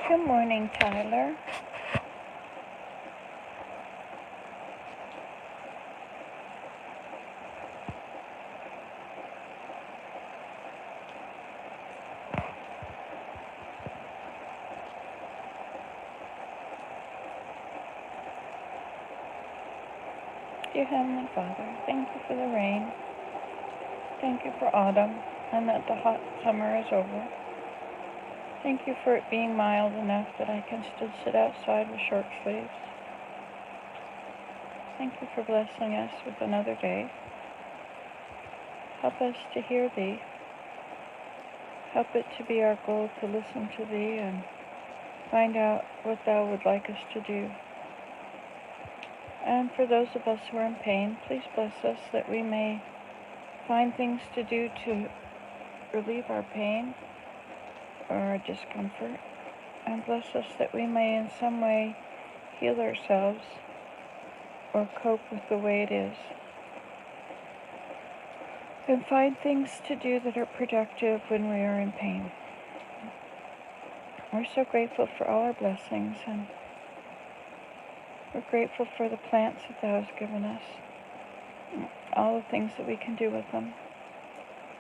Good morning, Tyler. Dear Heavenly Father, thank you for the rain. Thank you for autumn and that the hot summer is over. Thank you for it being mild enough that I can still sit outside with short sleeves. Thank you for blessing us with another day. Help us to hear Thee. Help it to be our goal to listen to Thee and find out what Thou would like us to do. And for those of us who are in pain, please bless us that we may find things to do to relieve our pain or our discomfort, and bless us that we may in some way heal ourselves or cope with the way it is, and find things to do that are productive when we are in pain. We're so grateful for all our blessings, and we're grateful for the plants that Thou hast given us, all the things that we can do with them,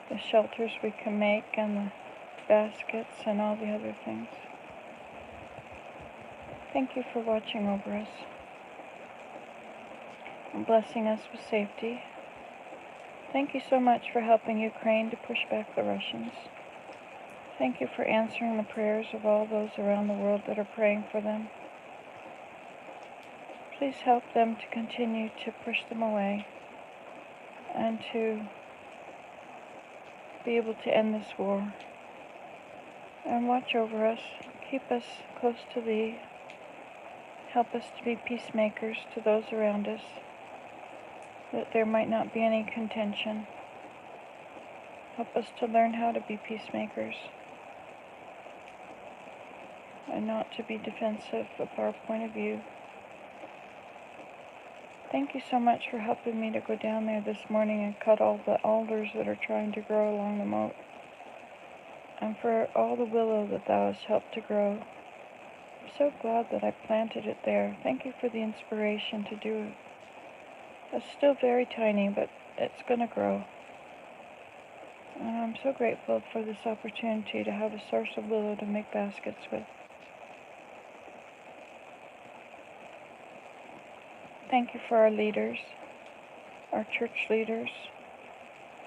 the shelters we can make, and the baskets, and all the other things. Thank you for watching over us and blessing us with safety. Thank you so much for helping Ukraine to push back the Russians. Thank you for answering the prayers of all those around the world that are praying for them. Please help them to continue to push them away and to be able to end this war. And watch over us, keep us close to Thee, help us to be peacemakers to those around us, that there might not be any contention. Help us to learn how to be peacemakers and not to be defensive of our point of view. Thank you so much for helping me to go down there this morning and cut all the alders that are trying to grow along the moat, and for all the willow that Thou hast helped to grow. I'm so glad that I planted it there. Thank you for the inspiration to do it. It's still very tiny, but it's going to grow. And I'm so grateful for this opportunity to have a source of willow to make baskets with. Thank you for our leaders, our church leaders,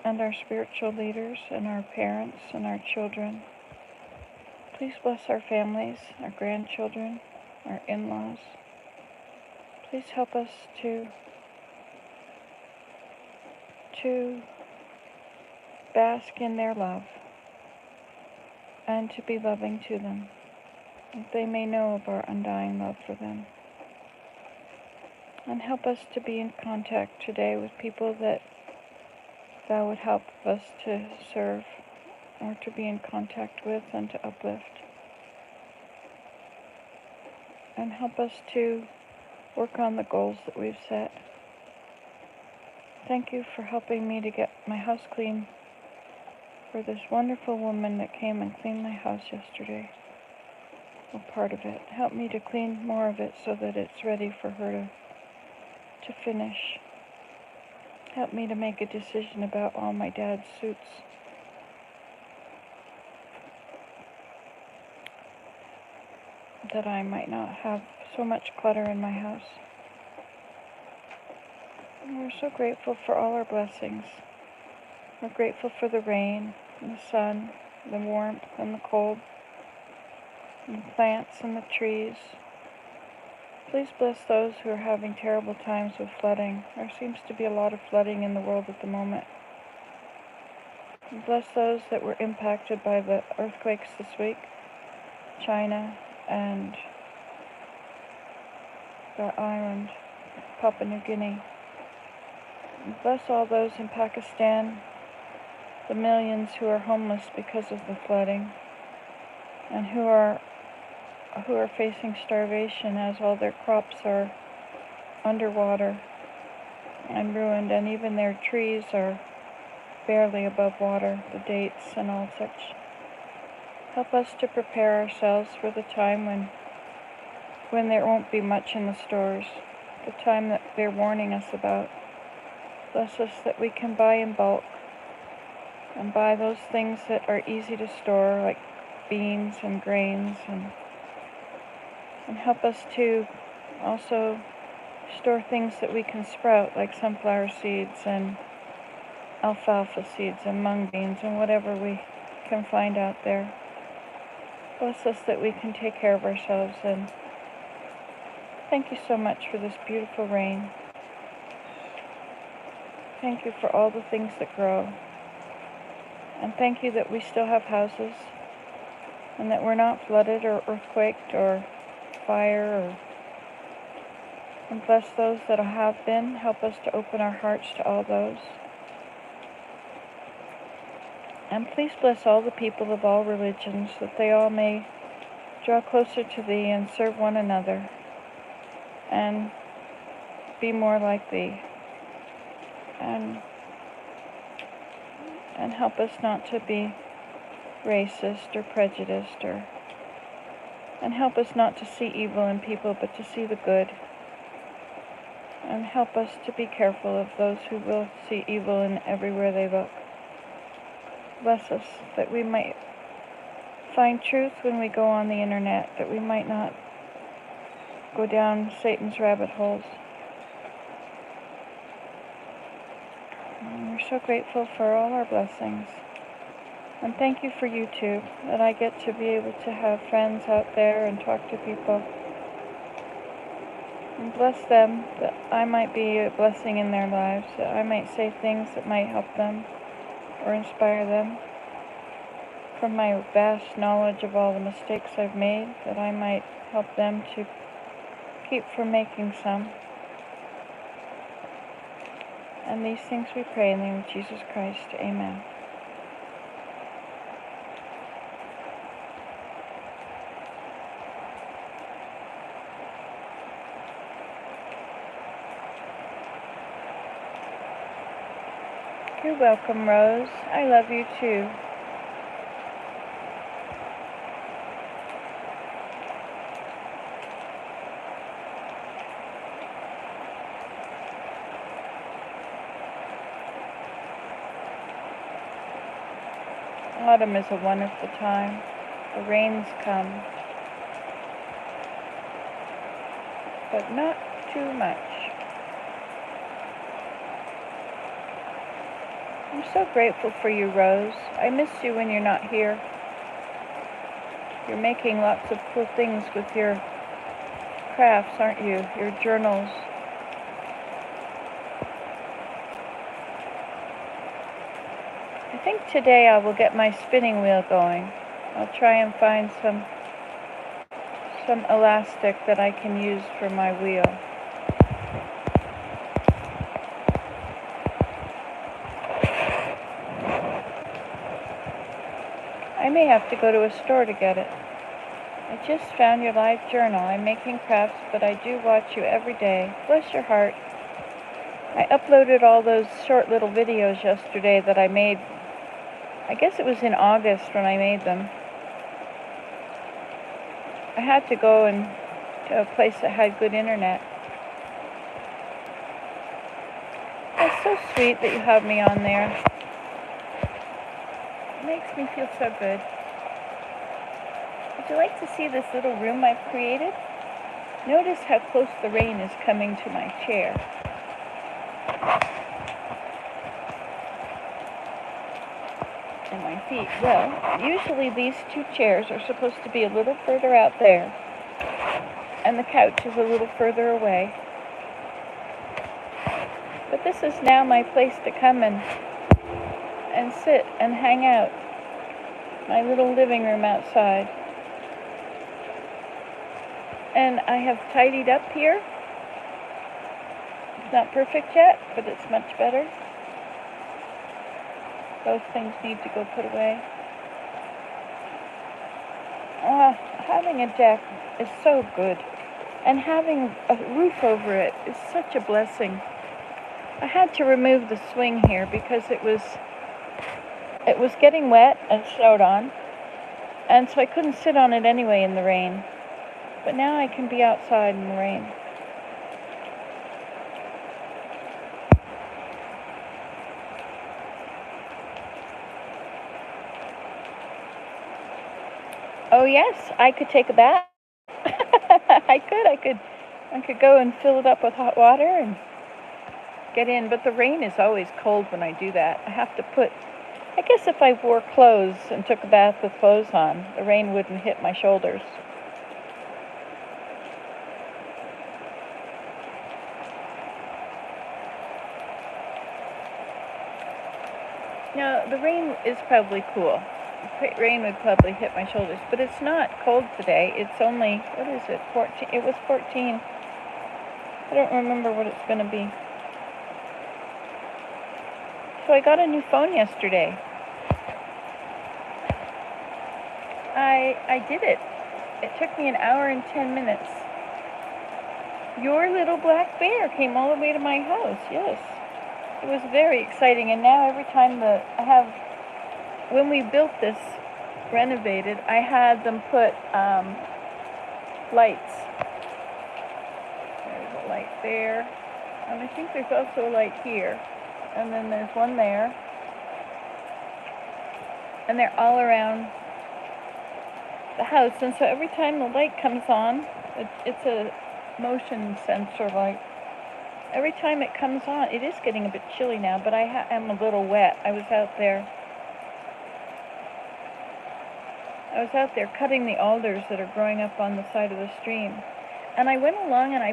and our spiritual leaders, and our parents, and our children. Please bless our families, our grandchildren, our in-laws. Please help us to bask in their love and to be loving to them, that they may know of our undying love for them. And help us to be in contact today with people that Thou would help us to serve or to be in contact with and to uplift. And help us to work on the goals that we've set. Thank you for helping me to get my house clean, for this wonderful woman that came and cleaned my house yesterday, or part of it. Help me to clean more of it so that it's ready for her to finish. Help me to make a decision about all my dad's suits. That I might not have so much clutter in my house. And we're so grateful for all our blessings. We're grateful for the rain, and the sun, the warmth, and the cold, and the plants and the trees. Please bless those who are having terrible times with flooding. There seems to be a lot of flooding in the world at the moment. And bless those that were impacted by the earthquakes this week, China and the island, Papua New Guinea. And bless all those in Pakistan, the millions who are homeless because of the flooding, and who are facing starvation as all their crops are underwater and ruined, and even their trees are barely above water, the dates and all such. Help us to prepare ourselves for the time when there won't be much in the stores, the time that they're warning us about. Bless us that we can buy in bulk and buy those things that are easy to store, like beans and grains, and help us to also store things that we can sprout, like sunflower seeds and alfalfa seeds and mung beans and whatever we can find out there. Bless us that we can take care of ourselves, and thank you so much for this beautiful rain. Thank you for all the things that grow. And thank you that we still have houses and that we're not flooded or earthquaked or fire. And bless those that have been. Help us to open our hearts to all those. And please bless all the people of all religions, that they all may draw closer to Thee and serve one another and be more like Thee. And help us not to be racist or prejudiced, and help us not to see evil in people, but to see the good. And help us to be careful of those who will see evil in everywhere they look. Bless us that we might find truth when we go on the internet, that we might not go down Satan's rabbit holes. And we're so grateful for all our blessings. And thank you for YouTube, that I get to be able to have friends out there and talk to people. And bless them, that I might be a blessing in their lives, that I might say things that might help them or inspire them. From my vast knowledge of all the mistakes I've made, that I might help them to keep from making some. And these things we pray in the name of Jesus Christ. Amen. You're welcome, Rose. I love you too. Autumn is a wonderful time. The rains come, but not too much. I'm so grateful for you, Rose. I miss you when you're not here. You're making lots of cool things with your crafts, aren't you? Your journals. I think today I will get my spinning wheel going. I'll try and find some elastic that I can use for my wheel. I may have to go to a store to get it. I just found your live journal. I'm making crafts, but I do watch you every day. Bless your heart. I uploaded all those short little videos yesterday that I made. I guess it was in August when I made them. I had to go to a place that had good internet. It's so sweet that you have me on there. It makes me feel so good. Would you like to see this little room I've created? Notice how close the rain is coming to my chair. And my feet. Well, usually these two chairs are supposed to be a little further out there, and the couch is a little further away. But this is now my place to come and sit and hang out. My little living room outside. And I have tidied up here. It's not perfect yet, but it's much better. Those things need to go put away. Having a deck is so good. And having a roof over it is such a blessing. I had to remove the swing here because it was getting wet and snowed on. And so I couldn't sit on it anyway in the rain. But now I can be outside in the rain. Oh yes, I could take a bath. I could go and fill it up with hot water and get in, but the rain is always cold when I do that. I guess if I wore clothes and took a bath with clothes on, the rain wouldn't hit my shoulders. No, the rain is probably cool. The rain would probably hit my shoulders, but it's not cold today. It's only, what is it, 14? It was 14. I don't remember what it's going to be. So I got a new phone yesterday. I did it. It took me an hour and 10 minutes. Your little black bear came all the way to my house, yes. It was very exciting, and now every time when we built this, renovated, I had them put lights. There's a light there, and I think there's also a light here, and then there's one there, and they're all around the house, and so every time the light comes on, it's a motion sensor light. Every time it comes on, it is getting a bit chilly now, but I am a little wet. I was out there cutting the alders that are growing up on the side of the stream. And I went along and I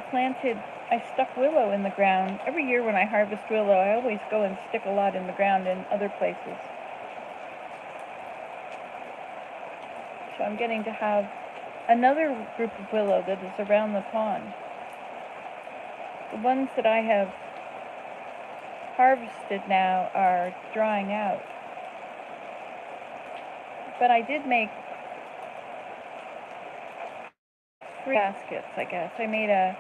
stuck willow in the ground. Every year when I harvest willow, I always go and stick a lot in the ground in other places. So I'm getting to have another group of willow that is around the pond. The ones that I have harvested now are drying out. But I did make 3 baskets, I guess. I made the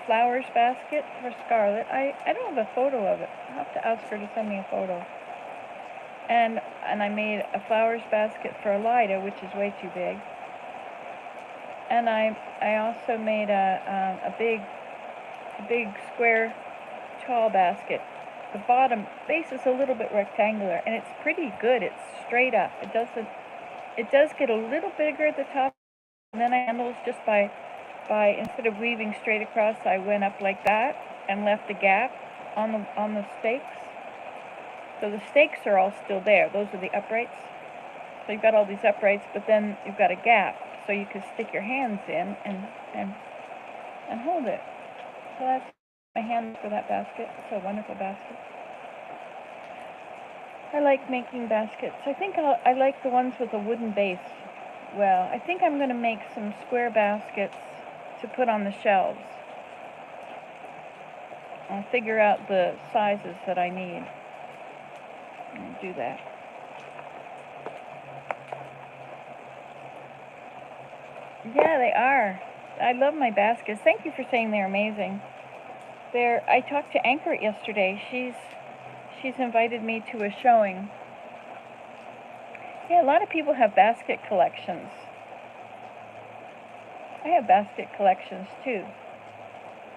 flowers basket for Scarlet. I don't have a photo of it. I'll have to ask her to send me a photo. And I made a flowers basket for Elida, which is way too big. And I also made a big square tall basket. The bottom base is a little bit rectangular, and it's pretty good. It's straight up. It does get a little bigger at the top, and then I handles just by instead of weaving straight across, I went up like that and left a gap on the stakes. So the stakes are all still there. Those are the uprights. So you've got all these uprights, but then you've got a gap, so you can stick your hands in and hold it. So that's my hand for that basket. It's a wonderful basket. I like making baskets. I think I like the ones with a wooden base. Well, I think I'm going to make some square baskets to put on the shelves. I'll figure out the sizes that I need and do that. Yeah, they are. I love my baskets. Thank you for saying they're amazing. I talked to Anchor yesterday. She's invited me to a showing. Yeah, a lot of people have basket collections. I have basket collections too,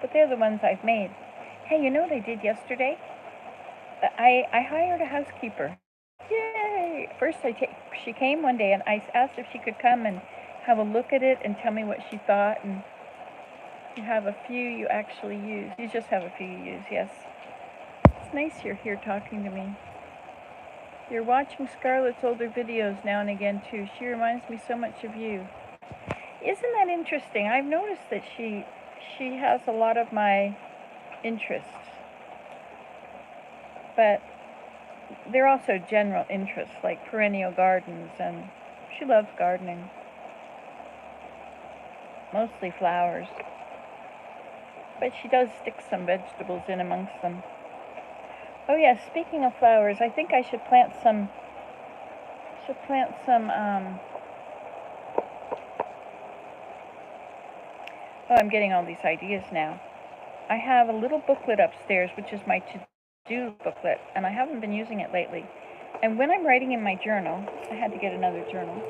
but they're the ones I've made. Hey, you know what I did yesterday? I hired a housekeeper. Yay! First, she came one day and I asked if she could come and have a look at it and tell me what she thought. And you have a few you actually use. You just have a few you use, yes. It's nice you're here talking to me. You're watching Scarlet's older videos now and again too. She reminds me so much of you. Isn't that interesting? I've noticed that she has a lot of my interests. But they're also general interests, like perennial gardens, and she loves gardening. Mostly flowers. But she does stick some vegetables in amongst them. Oh yes, speaking of flowers, I think I should plant some oh, I'm getting all these ideas now. I have a little booklet upstairs, which is my to-do booklet, and I haven't been using it lately. And when I'm writing in my journal, I had to get another journal.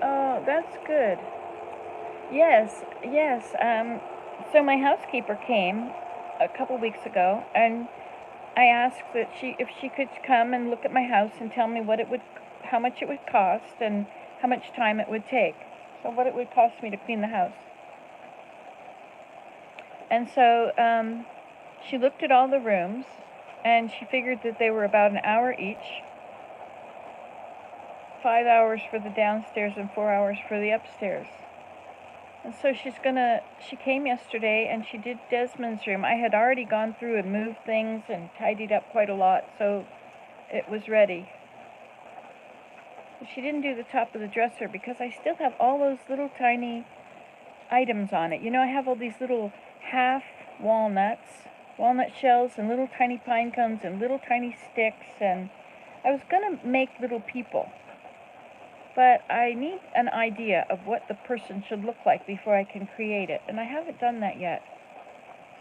Oh, that's good. Yes, yes. So my housekeeper came a couple weeks ago, and I asked that if she could come and look at my house and tell me how much it would cost, and how much time it would take. So what it would cost me to clean the house. And so she looked at all the rooms, and she figured that they were about an hour each. 5 hours for the downstairs and 4 hours for the upstairs. And so she came yesterday and she did Desmond's room. I had already gone through and moved things and tidied up quite a lot, so it was ready. She didn't do the top of the dresser because I still have all those little tiny items on it. You know, I have all these little half walnut shells and little tiny pine cones and little tiny sticks, and I was going to make little people. But I need an idea of what the person should look like before I can create it, and I haven't done that yet.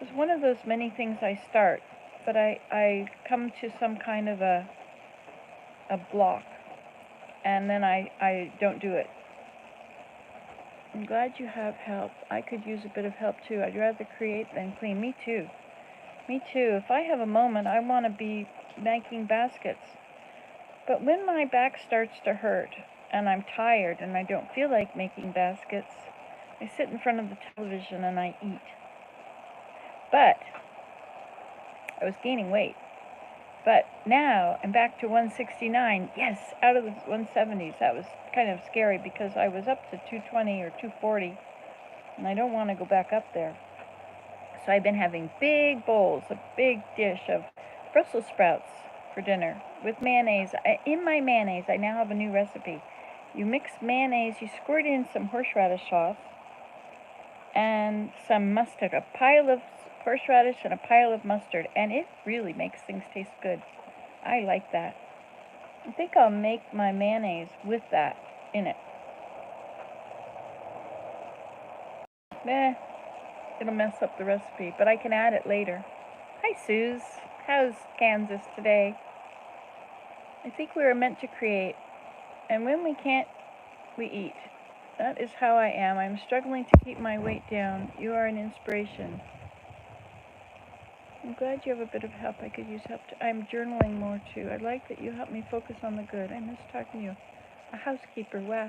It's one of those many things I start, but I come to some kind of a block, and then I don't do it. I'm glad you have help. I could use a bit of help too. I'd rather create than clean. Me too. Me too. If I have a moment, I want to be making baskets. But when my back starts to hurt, and I'm tired and I don't feel like making baskets, I sit in front of the television and I eat. But I was gaining weight. But now I'm back to 169. Yes, out of the 170s. That was kind of scary because I was up to 220 or 240, and I don't want to go back up there. So I've been having big bowls, a big dish of Brussels sprouts for dinner with mayonnaise. In my mayonnaise, I now have a new recipe. You mix mayonnaise, you squirt in some horseradish sauce and some mustard, a pile of horseradish and a pile of mustard, and it really makes things taste good. I like that. I think I'll make my mayonnaise with that in it. It'll mess up the recipe, but I can add it later. Hi, Suze. How's Kansas today? I think we were meant to create, and when we can't, we eat. That is how I am. I'm struggling to keep my weight down. You are an inspiration. I'm glad you have a bit of help. I could use help too. I'm journaling more too. I like that you help me focus on the good. I miss talking to you. A housekeeper, wow.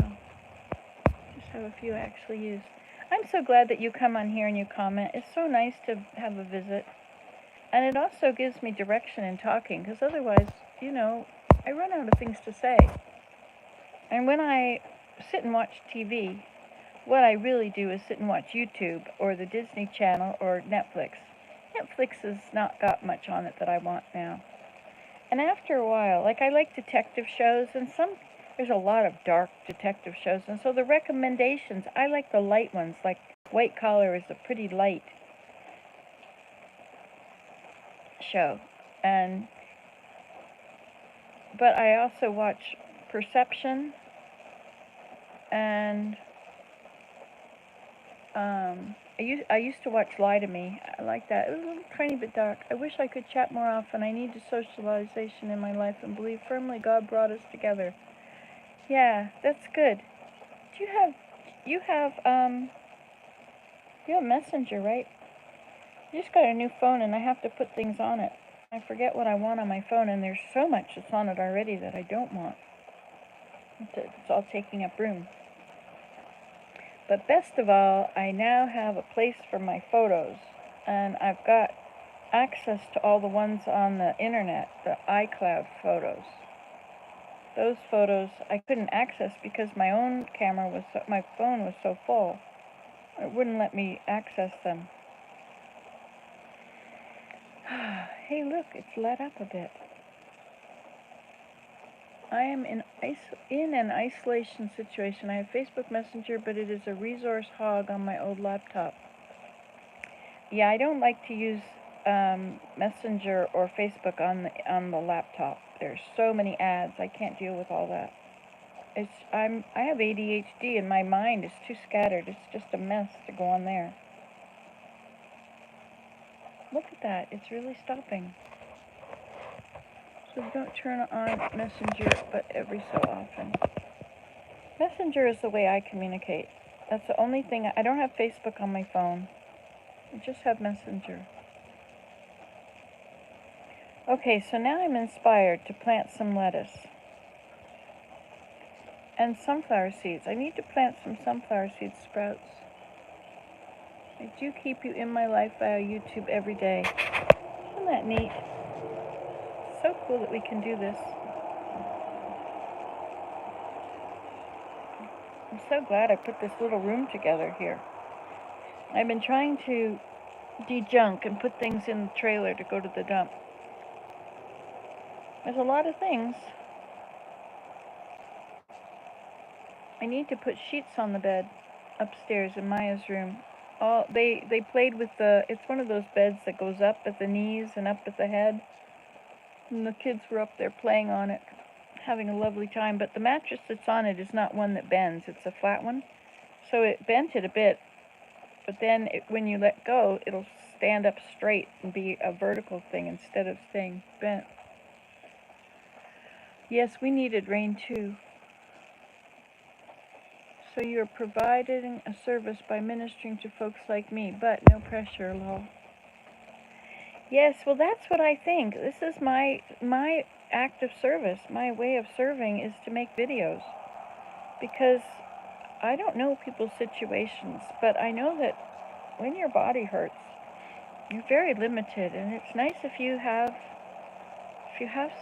Just have a few I actually use. I'm so glad that you come on here and you comment. It's so nice to have a visit. And it also gives me direction in talking, because otherwise, you know, I run out of things to say. And when I sit and watch TV, what I really do is sit and watch YouTube or the Disney Channel or Netflix. Netflix has not got much on it that I want now. And after a while, like I like detective shows, and there's a lot of dark detective shows, and so the recommendations, I like the light ones, like White Collar is a pretty light show. But I also watch Perception, and I used to watch Lie to Me. I like that. It was a little tiny bit dark. I wish I could chat more often. I need the socialization in my life and believe firmly God brought us together. Yeah, that's good. You have Messenger, right? I just got a new phone and I have to put things on it. I forget what I want on my phone, and there's so much that's on it already that I don't want. It's all taking up room. But best of all, I now have a place for my photos, and I've got access to all the ones on the internet, the iCloud photos. Those photos I couldn't access because my phone was so full. It wouldn't let me access them. Hey, look, it's let up a bit. I am in an isolation situation. I have Facebook Messenger, but it is a resource hog on my old laptop. Yeah, I don't like to use Messenger or Facebook on the laptop. There's so many ads. I can't deal with all that. I have ADHD, and my mind is too scattered. It's just a mess to go on there. Look at that. It's really stopping. So don't turn on Messenger, but every so often. Messenger is the way I communicate. That's the only thing. I don't have Facebook on my phone. I just have Messenger. Okay, so now I'm inspired to plant some lettuce and sunflower seeds. I need to plant some sunflower seed sprouts. I do keep you in my life via YouTube every day. Isn't that neat? So cool that we can do this. I'm so glad I put this little room together here. I've been trying to de-junk and put things in the trailer to go to the dump. There's a lot of things. I need to put sheets on the bed upstairs in Maya's room. They played with it's one of those beds that goes up at the knees and up at the head. And the kids were up there playing on it, having a lovely time. But the mattress that's on it is not one that bends. It's a flat one. So it bent it a bit. But then when you let go, it'll stand up straight and be a vertical thing instead of staying bent. Yes, we needed rain too. So you're providing a service by ministering to folks like me, but no pressure, lol. Yes, well that's what I think. This is my act of service. My way of serving is to make videos. Because I don't know people's situations, but I know that when your body hurts, you're very limited, and it's nice if you have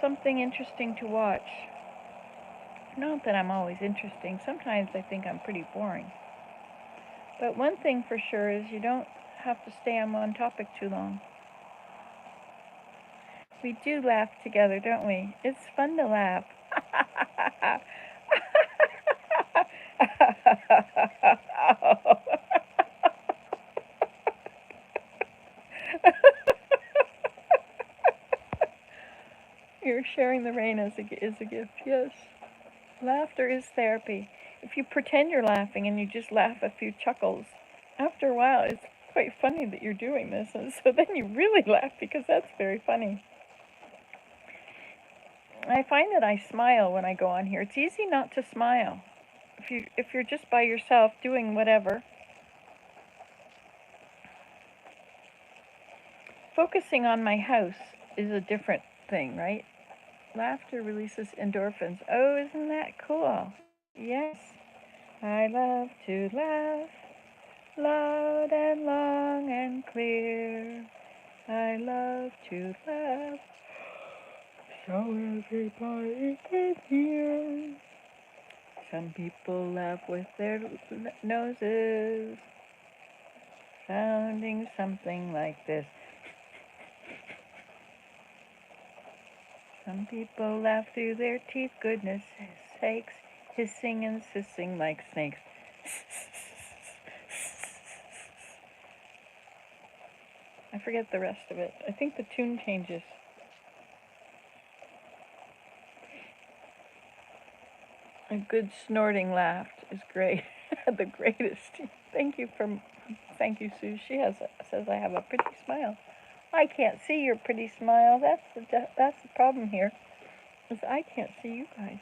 something interesting to watch. Not that I'm always interesting. Sometimes I think I'm pretty boring. But one thing for sure is you don't have to stay on one topic too long. We do laugh together, don't we? It's fun to laugh. You're sharing the rain is a gift, yes. Laughter is therapy. If you pretend you're laughing and you just laugh a few chuckles, after a while it's quite funny that you're doing this, and so then you really laugh because that's very funny. I find that I smile when I go on here. It's easy not to smile. If you're just by yourself doing whatever. Focusing on my house is a different thing, right? Laughter releases endorphins. Oh, isn't that cool? Yes. I love to laugh loud and long and clear. I love to laugh so everybody can hear. Some people laugh with their noses, sounding something like this. Some people laugh through their teeth, goodness sakes, hissing and sissing like snakes. I forget the rest of it. I think the tune changes. A good snorting laugh is great. The greatest. Thank you, Sue. She says I have a pretty smile. I can't see your pretty smile. That's the problem here. Is I can't see you guys.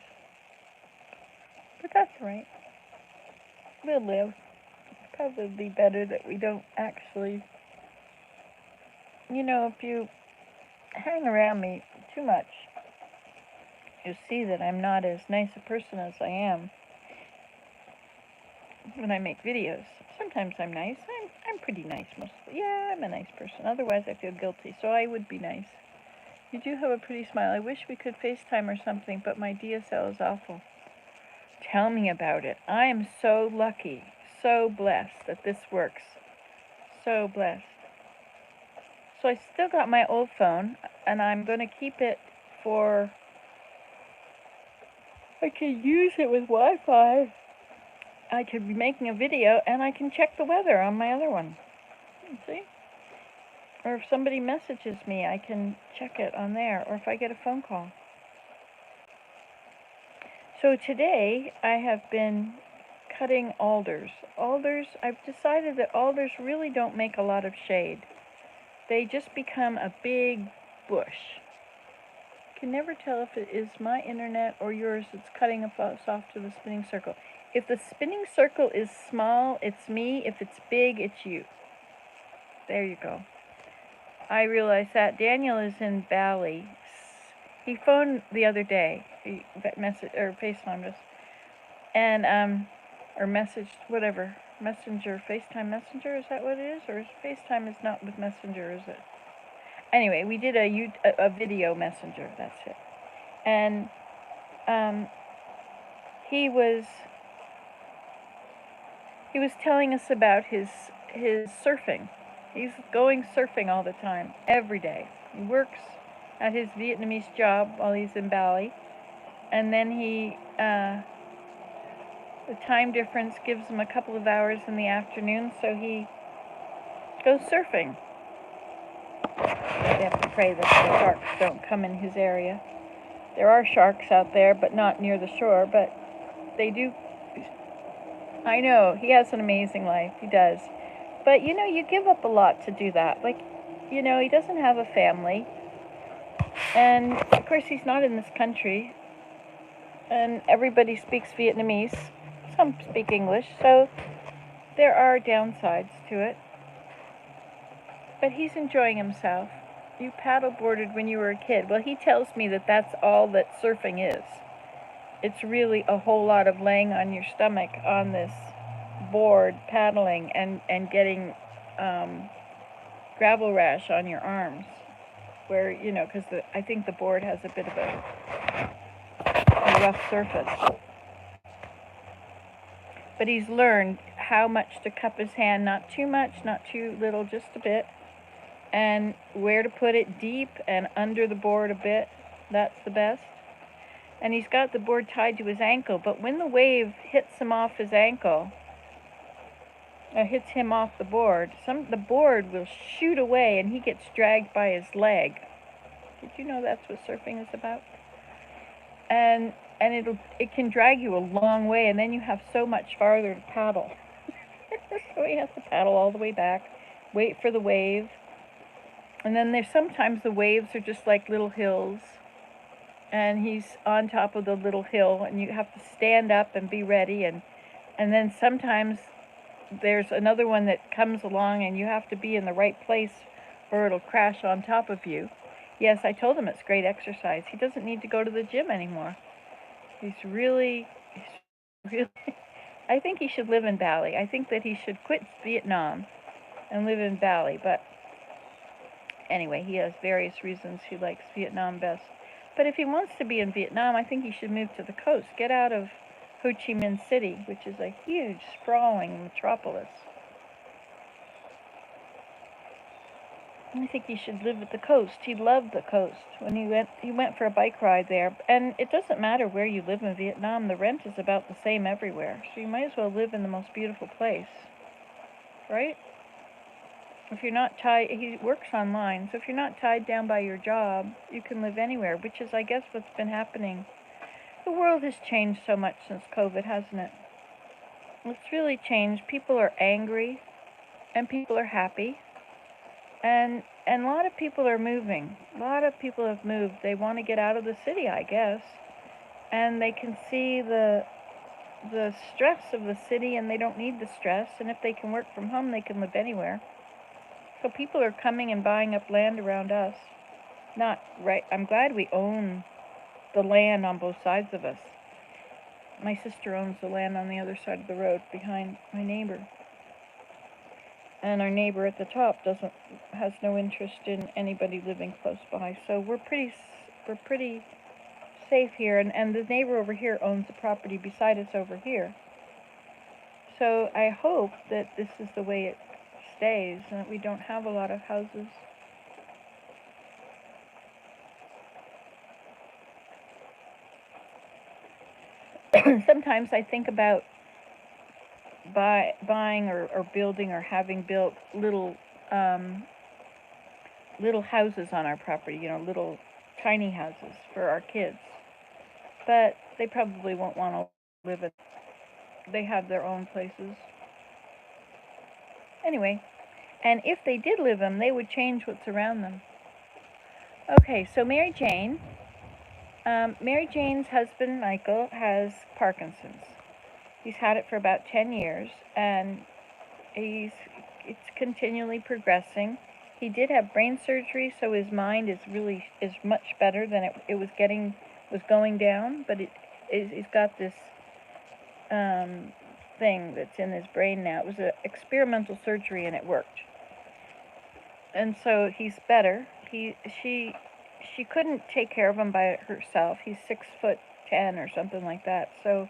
But that's all right. We'll live. It's probably better that we don't actually. You know, if you hang around me too much, you see that I'm not as nice a person as I am when I make videos. Sometimes I'm nice. I'm pretty nice mostly. Yeah, I'm a nice person. Otherwise, I feel guilty. So I would be nice. You do have a pretty smile. I wish we could FaceTime or something, but my DSL is awful. Tell me about it. I am so lucky, so blessed that this works. So blessed. So I still got my old phone, and I'm going to keep it for... I can use it with Wi-Fi. I could be making a video, and I can check the weather on my other one. See? Or if somebody messages me, I can check it on there, or if I get a phone call. So today, I have been cutting alders. I've decided that alders really don't make a lot of shade. They just become a big bush. Can never tell if it is my internet or yours that's cutting us off to the spinning circle. If the spinning circle is small, it's me. If it's big, it's you. There you go. I realized that. Daniel is in Bali. He phoned the other day. He messaged or FaceTimed us, and or messaged, whatever, Messenger, FaceTime Messenger. Is that what it is, or is FaceTime is not with Messenger, is it? Anyway, we did a video messenger. That's it. And he was telling us about his surfing. He's going surfing all the time, every day. He works at his Vietnamese job while he's in Bali, and then the time difference gives him a couple of hours in the afternoon, so he goes surfing. They have to pray that the sharks don't come in his area. There are sharks out there, but not near the shore, but they do. I know, he has an amazing life, he does. But, you give up a lot to do that. Like, he doesn't have a family. And, of course, he's not in this country. And everybody speaks Vietnamese. Some speak English, so there are downsides to it. But he's enjoying himself. You paddleboarded when you were a kid. Well, he tells me that that's all that surfing is. It's really a whole lot of laying on your stomach on this board, paddling, and getting gravel rash on your arms, where, because I think the board has a bit of a rough surface. But he's learned how much to cup his hand, not too much, not too little, just a bit, and where to put it deep and under the board a bit. That's the best. And he's got the board tied to his ankle, but when the wave hits him off his ankle, hits him off the board, the board will shoot away and he gets dragged by his leg. Did you know that's what surfing is about? And it can drag you a long way, and then you have so much farther to paddle. So he has to paddle all the way back, wait for the wave, and then there's sometimes the waves are just like little hills, and he's on top of the little hill, and you have to stand up and be ready, and then sometimes there's another one that comes along and you have to be in the right place or it'll crash on top of you. Yes, I told him it's great exercise. He doesn't need to go to the gym anymore. He's really, I think he should live in Bali. I think that he should quit Vietnam and live in Bali. But anyway, he has various reasons he likes Vietnam best. But if he wants to be in Vietnam, I think he should move to the coast. Get out of Ho Chi Minh City, which is a huge, sprawling metropolis. I think he should live at the coast. He loved the coast. When he went for a bike ride there. And it doesn't matter where you live in Vietnam, the rent is about the same everywhere. So you might as well live in the most beautiful place. Right? If you're not tied, he works online, so if you're not tied down by your job, you can live anywhere, which is, I guess, what's been happening. The world has changed so much since COVID, hasn't it? It's really changed. People are angry, and people are happy, and a lot of people are moving. A lot of people have moved. They want to get out of the city, I guess, and they can see the stress of the city, and they don't need the stress, and if they can work from home, they can live anywhere. So people are coming and buying up land around us. Not right. I'm glad we own the land on both sides of us. My sister owns the land on the other side of the road behind my neighbor. And our neighbor at the top has no interest in anybody living close by. So we're pretty safe here, and the neighbor over here owns the property beside us over here. So I hope that this is the way it stays and that we don't have a lot of houses. Sometimes I think about buying or building or having built little houses on our property, little tiny houses for our kids. But they probably won't want to live in. They have their own places. Anyway, and if they did live in them, they would change what's around them. Okay, so Mary Jane Mary Jane's husband, Michael, has Parkinson's. He's had it for about 10 years, and it's continually progressing. He did have brain surgery, so his mind is much better than it was going down, but he's got this thing that's in his brain now. It was an experimental surgery, and it worked. And so he's better. She couldn't take care of him by herself. He's 6'10" or something like that. So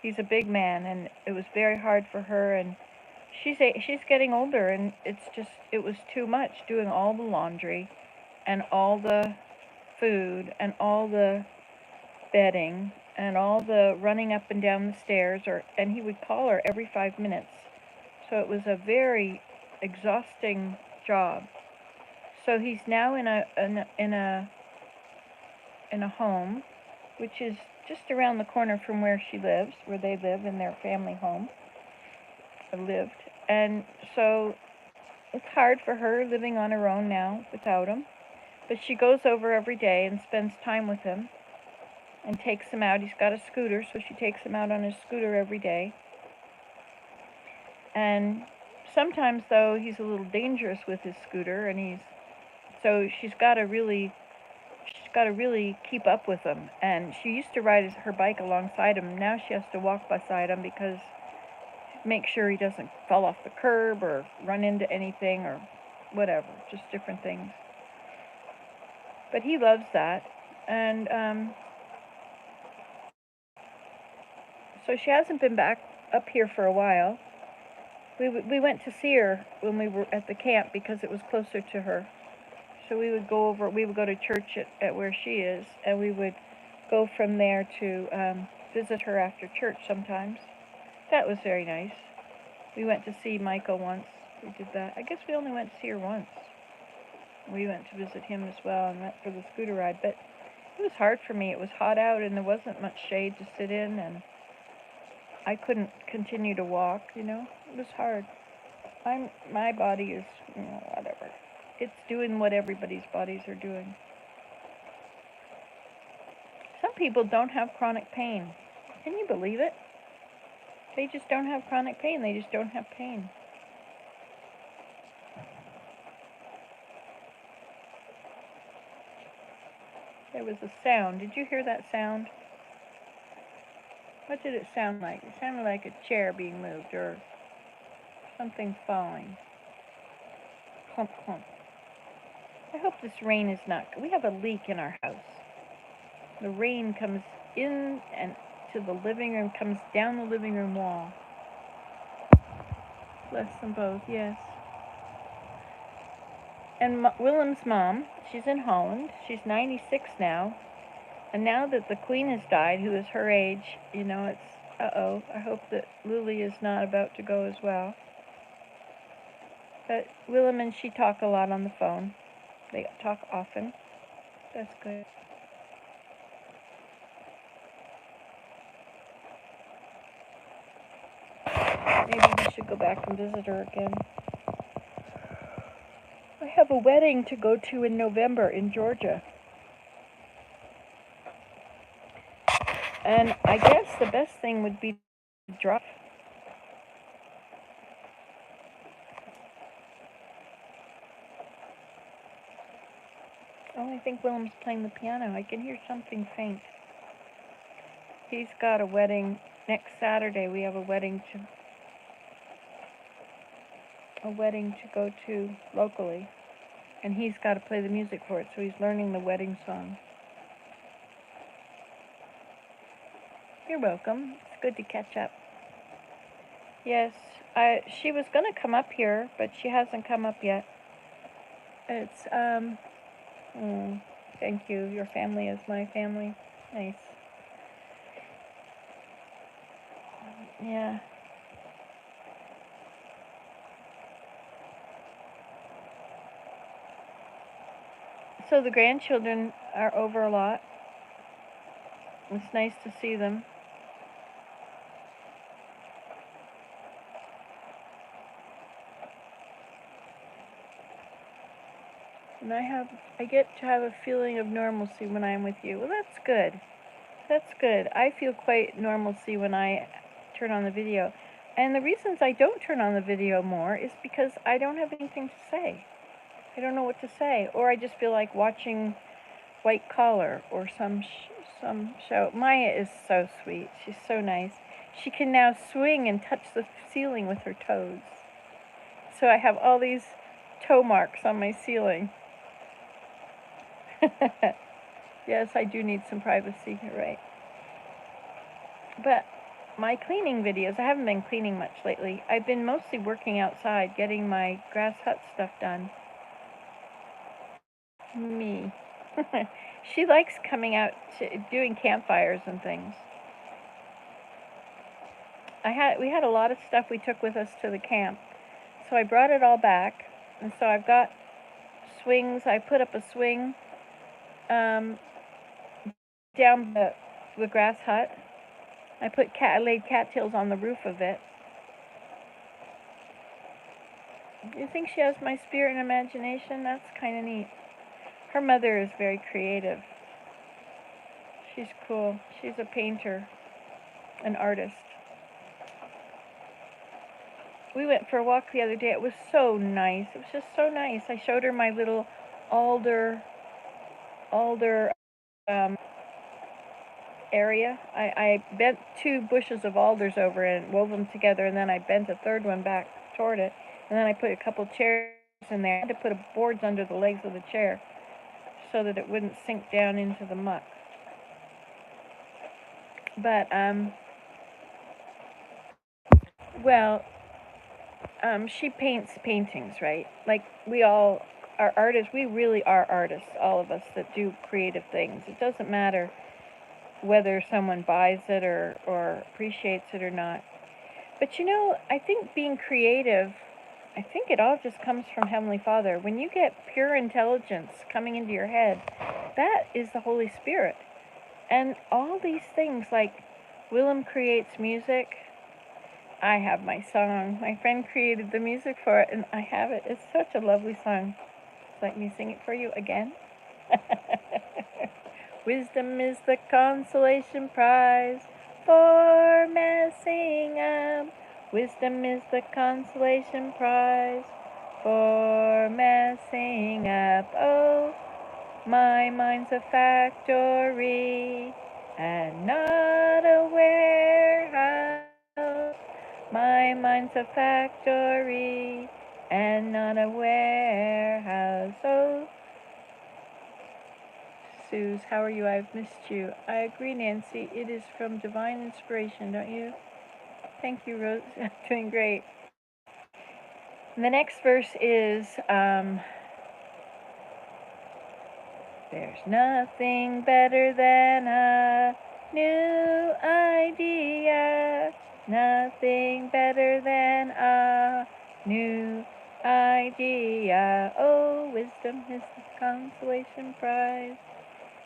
he's a big man, and it was very hard for her. And she's getting older, and it was too much doing all the laundry, and all the food, and all the bedding, and all the running up and down the stairs. And he would call her every 5 minutes. So it was a very exhausting job. So he's now in a home, which is just around the corner from where they live in their family home. Lived, and so it's hard for her living on her own now without him. But she goes over every day and spends time with him, and takes him out. He's got a scooter, so she takes him out on his scooter every day. And sometimes, though, he's a little dangerous with his scooter, and so she's got to really keep up with him. And she used to ride her bike alongside him. Now she has to walk beside him because make sure he doesn't fall off the curb or run into anything or whatever, just different things. But he loves that. And so she hasn't been back up here for a while. We went to see her when we were at the camp because it was closer to her. So we would go to church at where she is, and we would go from there to visit her after church sometimes. That was very nice. We went to see Michael once. We did that. I guess we only went to see her once. We went to visit him as well and went for the scooter ride. But it was hard for me. It was hot out, and there wasn't much shade to sit in, and I couldn't continue to walk, It was hard. My body is, whatever. It's doing what everybody's bodies are doing. Some people don't have chronic pain. Can you believe it? They just don't have chronic pain. They just don't have pain. There was a sound. Did you hear that sound? What did it sound like? It sounded like a chair being moved or something falling. Clump, clump. I hope this rain is not... We have a leak in our house. The rain comes in and to the living room, comes down the living room wall. Bless them both, yes. And Willem's mom, she's in Holland. She's 96 now. And now that the Queen has died, who is her age, it's, uh-oh, I hope that Lily is not about to go as well. But Willem and she talk a lot on the phone. They talk often. That's good. Maybe we should go back and visit her again. I have a wedding to go to in November in Georgia. And I guess the best thing would be to drive. Oh, I think Willem's playing the piano. I can hear something faint. He's got a wedding next Saturday. We have a wedding to go to locally, and he's got to play the music for it, so he's learning the wedding song. You're welcome. It's good to catch up. Yes, she was going to come up here, but she hasn't come up yet. It's, thank you. Your family is my family. Nice. Yeah. So the grandchildren are over a lot. It's nice to see them. And I get to have a feeling of normalcy when I'm with you. Well, that's good. That's good. I feel quite normalcy when I turn on the video. And the reasons I don't turn on the video more is because I don't have anything to say. I don't know what to say, or I just feel like watching White Collar or some show. Maya is so sweet. She's so nice. She can now swing and touch the ceiling with her toes. So I have all these toe marks on my ceiling. Yes, I do need some privacy, you're right. But my cleaning videos, I haven't been cleaning much lately. I've been mostly working outside, getting my grass hut stuff done. Me. She likes coming out to doing campfires and things. We had a lot of stuff we took with us to the camp. So I brought it all back. And so I've got swings. I put up a swing down the grass hut. I laid cattails on the roof of it. You think she has my spirit and imagination? That's kind of neat. Her mother is very creative. She's cool. She's a painter, an artist. We went for a walk the other day. It was so nice. It was just so nice. I showed her my little alder area. I bent 2 bushes of alders over and wove them together, and then I bent a third one back toward it, and then I put a couple chairs in there. I had to put boards under the legs of the chair so that it wouldn't sink down into the muck. But she paints paintings, right? Like we all are artists. We really are artists, all of us that do creative things. It doesn't matter whether someone buys it or appreciates it or not. But I think being creative, I think it all just comes from Heavenly Father. When you get pure intelligence coming into your head, that is the Holy Spirit. And all these things, like Willem creates music. I have my song. My friend created the music for it, and I have it. It's such a lovely song. Would you like me to sing it for you again? Wisdom is the consolation prize for messing up. Wisdom is the consolation prize for messing up. Oh, my mind's a factory and not a warehouse. My mind's a factory and not a warehouse. Oh, Suze, how are you? I've missed you. I agree, Nancy. It is from divine inspiration, don't you? Thank you, Rose. Doing great. And the next verse is, there's nothing better than a new idea. Nothing better than a new idea. Oh, wisdom is the consolation prize.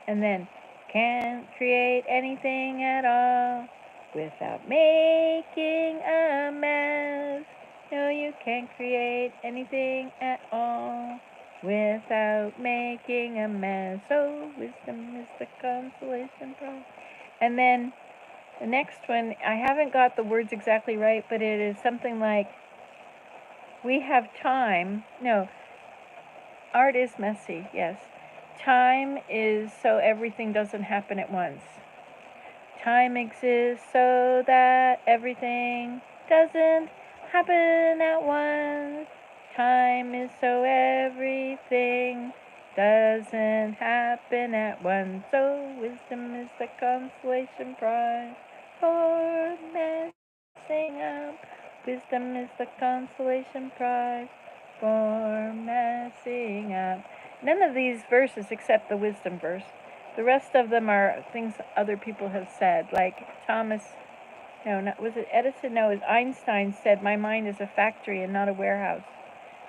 And then, can't create anything at all without making a mess. No, you can't create anything at all without making a mess. Oh, wisdom is the consolation prize. And then the next one, I haven't got the words exactly right, but it is something like, we have time. No, art is messy, yes. Time is so everything doesn't happen at once. Time exists so that everything doesn't happen at once. Time is so everything doesn't happen at once. So wisdom is the consolation prize for messing up. Wisdom is the consolation prize for messing up. None of these verses except the wisdom verse. The rest of them are things other people have said, like was it Edison? No, it was Einstein said, my mind is a factory and not a warehouse.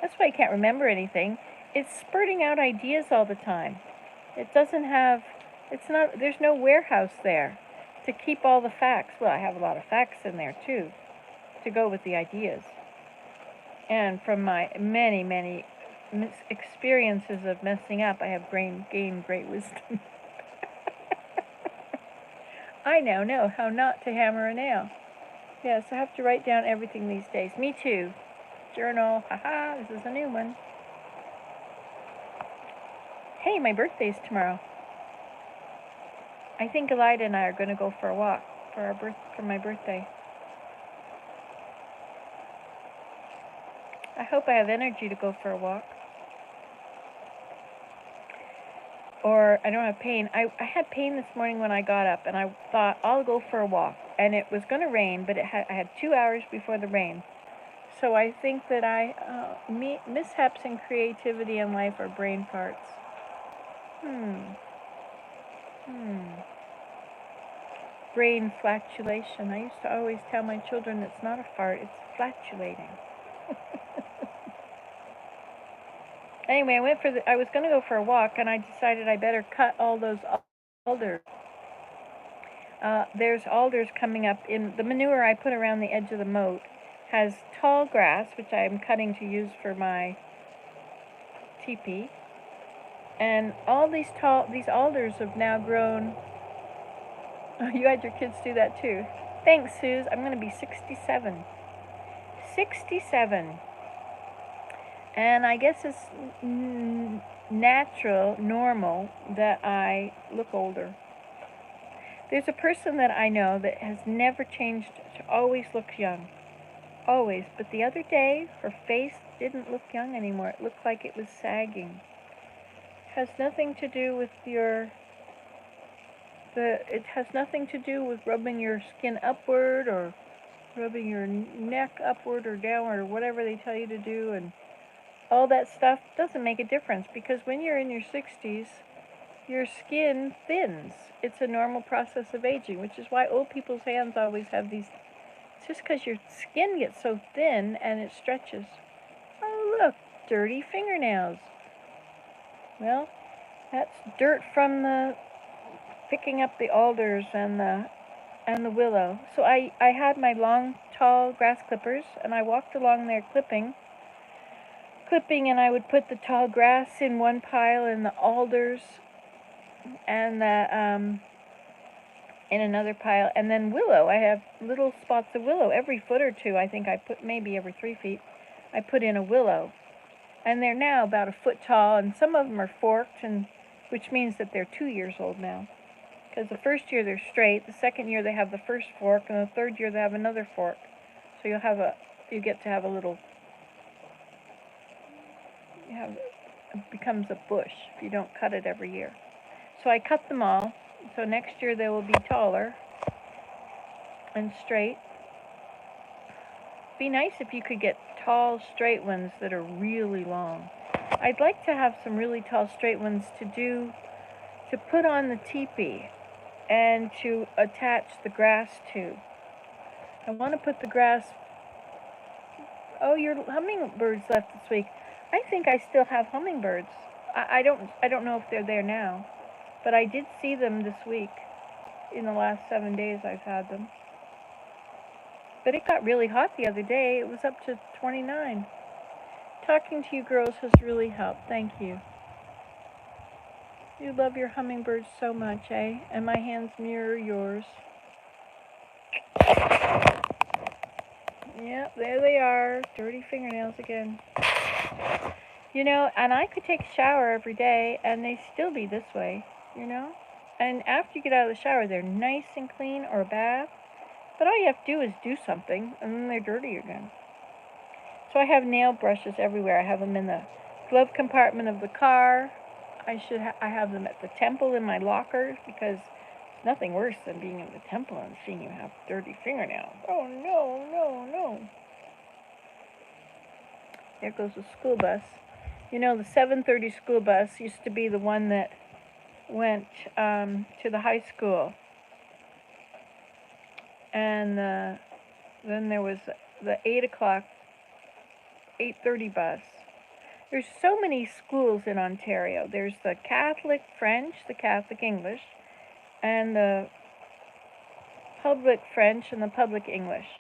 That's why I can't remember anything. It's spurting out ideas all the time. There's no warehouse there to keep all the facts. Well, I have a lot of facts in there too, to go with the ideas. And from my many, many experiences of messing up, I have gained great wisdom. I now know how not to hammer a nail. Yes, I have to write down everything these days. Me too. Journal. Haha, this is a new one. Hey, my birthday's tomorrow. I think Elida and I are going to go for a walk for my birthday. I hope I have energy to go for a walk. Or I don't have pain. I had pain this morning when I got up, and I thought I'll go for a walk. And it was going to rain, but I had 2 hours before the rain. So I think that mishaps in creativity in life are brain farts. Brain flatulation. I used to always tell my children it's not a fart, it's flatulating. Anyway, I was going to go for a walk, and I decided I better cut all those alders. There's alders coming up in the manure I put around the edge of the moat. Has tall grass, which I am cutting to use for my teepee. And all these alders have now grown. Oh, you had your kids do that too. Thanks, Suze. I'm going to be 67. 67. And I guess it's normal that I look older. There's a person that I know that has never changed, to always looks young. Always. But the other day, her face didn't look young anymore. It looked like it was sagging. It has nothing to do with it has nothing to do with rubbing your skin upward or rubbing your neck upward or downward or whatever they tell you to do, and all that stuff doesn't make a difference, because when you're in your 60s, your skin thins. It's a normal process of aging, which is why old people's hands always have these. It's just because your skin gets so thin and it stretches. Oh, look, dirty fingernails. Well, that's dirt from picking up the alders and the willow. So I had my long, tall grass clippers, and I walked along there clipping, and I would put the tall grass in one pile and the alders and in another pile, and then willow. I have little spots of willow every foot or two. I think I put maybe every 3 feet. I put in a willow, and they're now about a foot tall, and some of them are forked, and which means that they're 2 years old now. Because the first year they're straight, the second year they have the first fork, and the third year they have another fork. So you get to have a little. It becomes a bush if you don't cut it every year. So I cut them all. So next year they will be taller and straight. Be nice if you could get tall, straight ones that are really long. I'd like to have some really tall, straight ones to put on the teepee and to attach the grass to. I want to put the grass. Oh, your hummingbirds left this week. I think I still have hummingbirds. I don't know if they're there now, but I did see them this week. In the last 7 days I've had them. But it got really hot the other day. It was up to 29. Talking to you girls has really helped. Thank you. You love your hummingbirds so much, eh? And my hands mirror yours. Yeah, there they are. Dirty fingernails again. You know, and I could take a shower every day and they still be this way, you know? And after you get out of the shower, they're nice and clean, or a bath. But all you have to do is do something, and then they're dirty again. So I have nail brushes everywhere. I have them in the glove compartment of the car. I have them at the temple in my locker, because there's nothing worse than being in the temple and seeing you have dirty fingernails. Oh, no, no, no. There goes the school bus. You know, the 7:30 school bus used to be the one that went to the high school. And then there was the 8:30 bus. There's so many schools in Ontario. There's the Catholic French, the Catholic English, and the public French and the public English.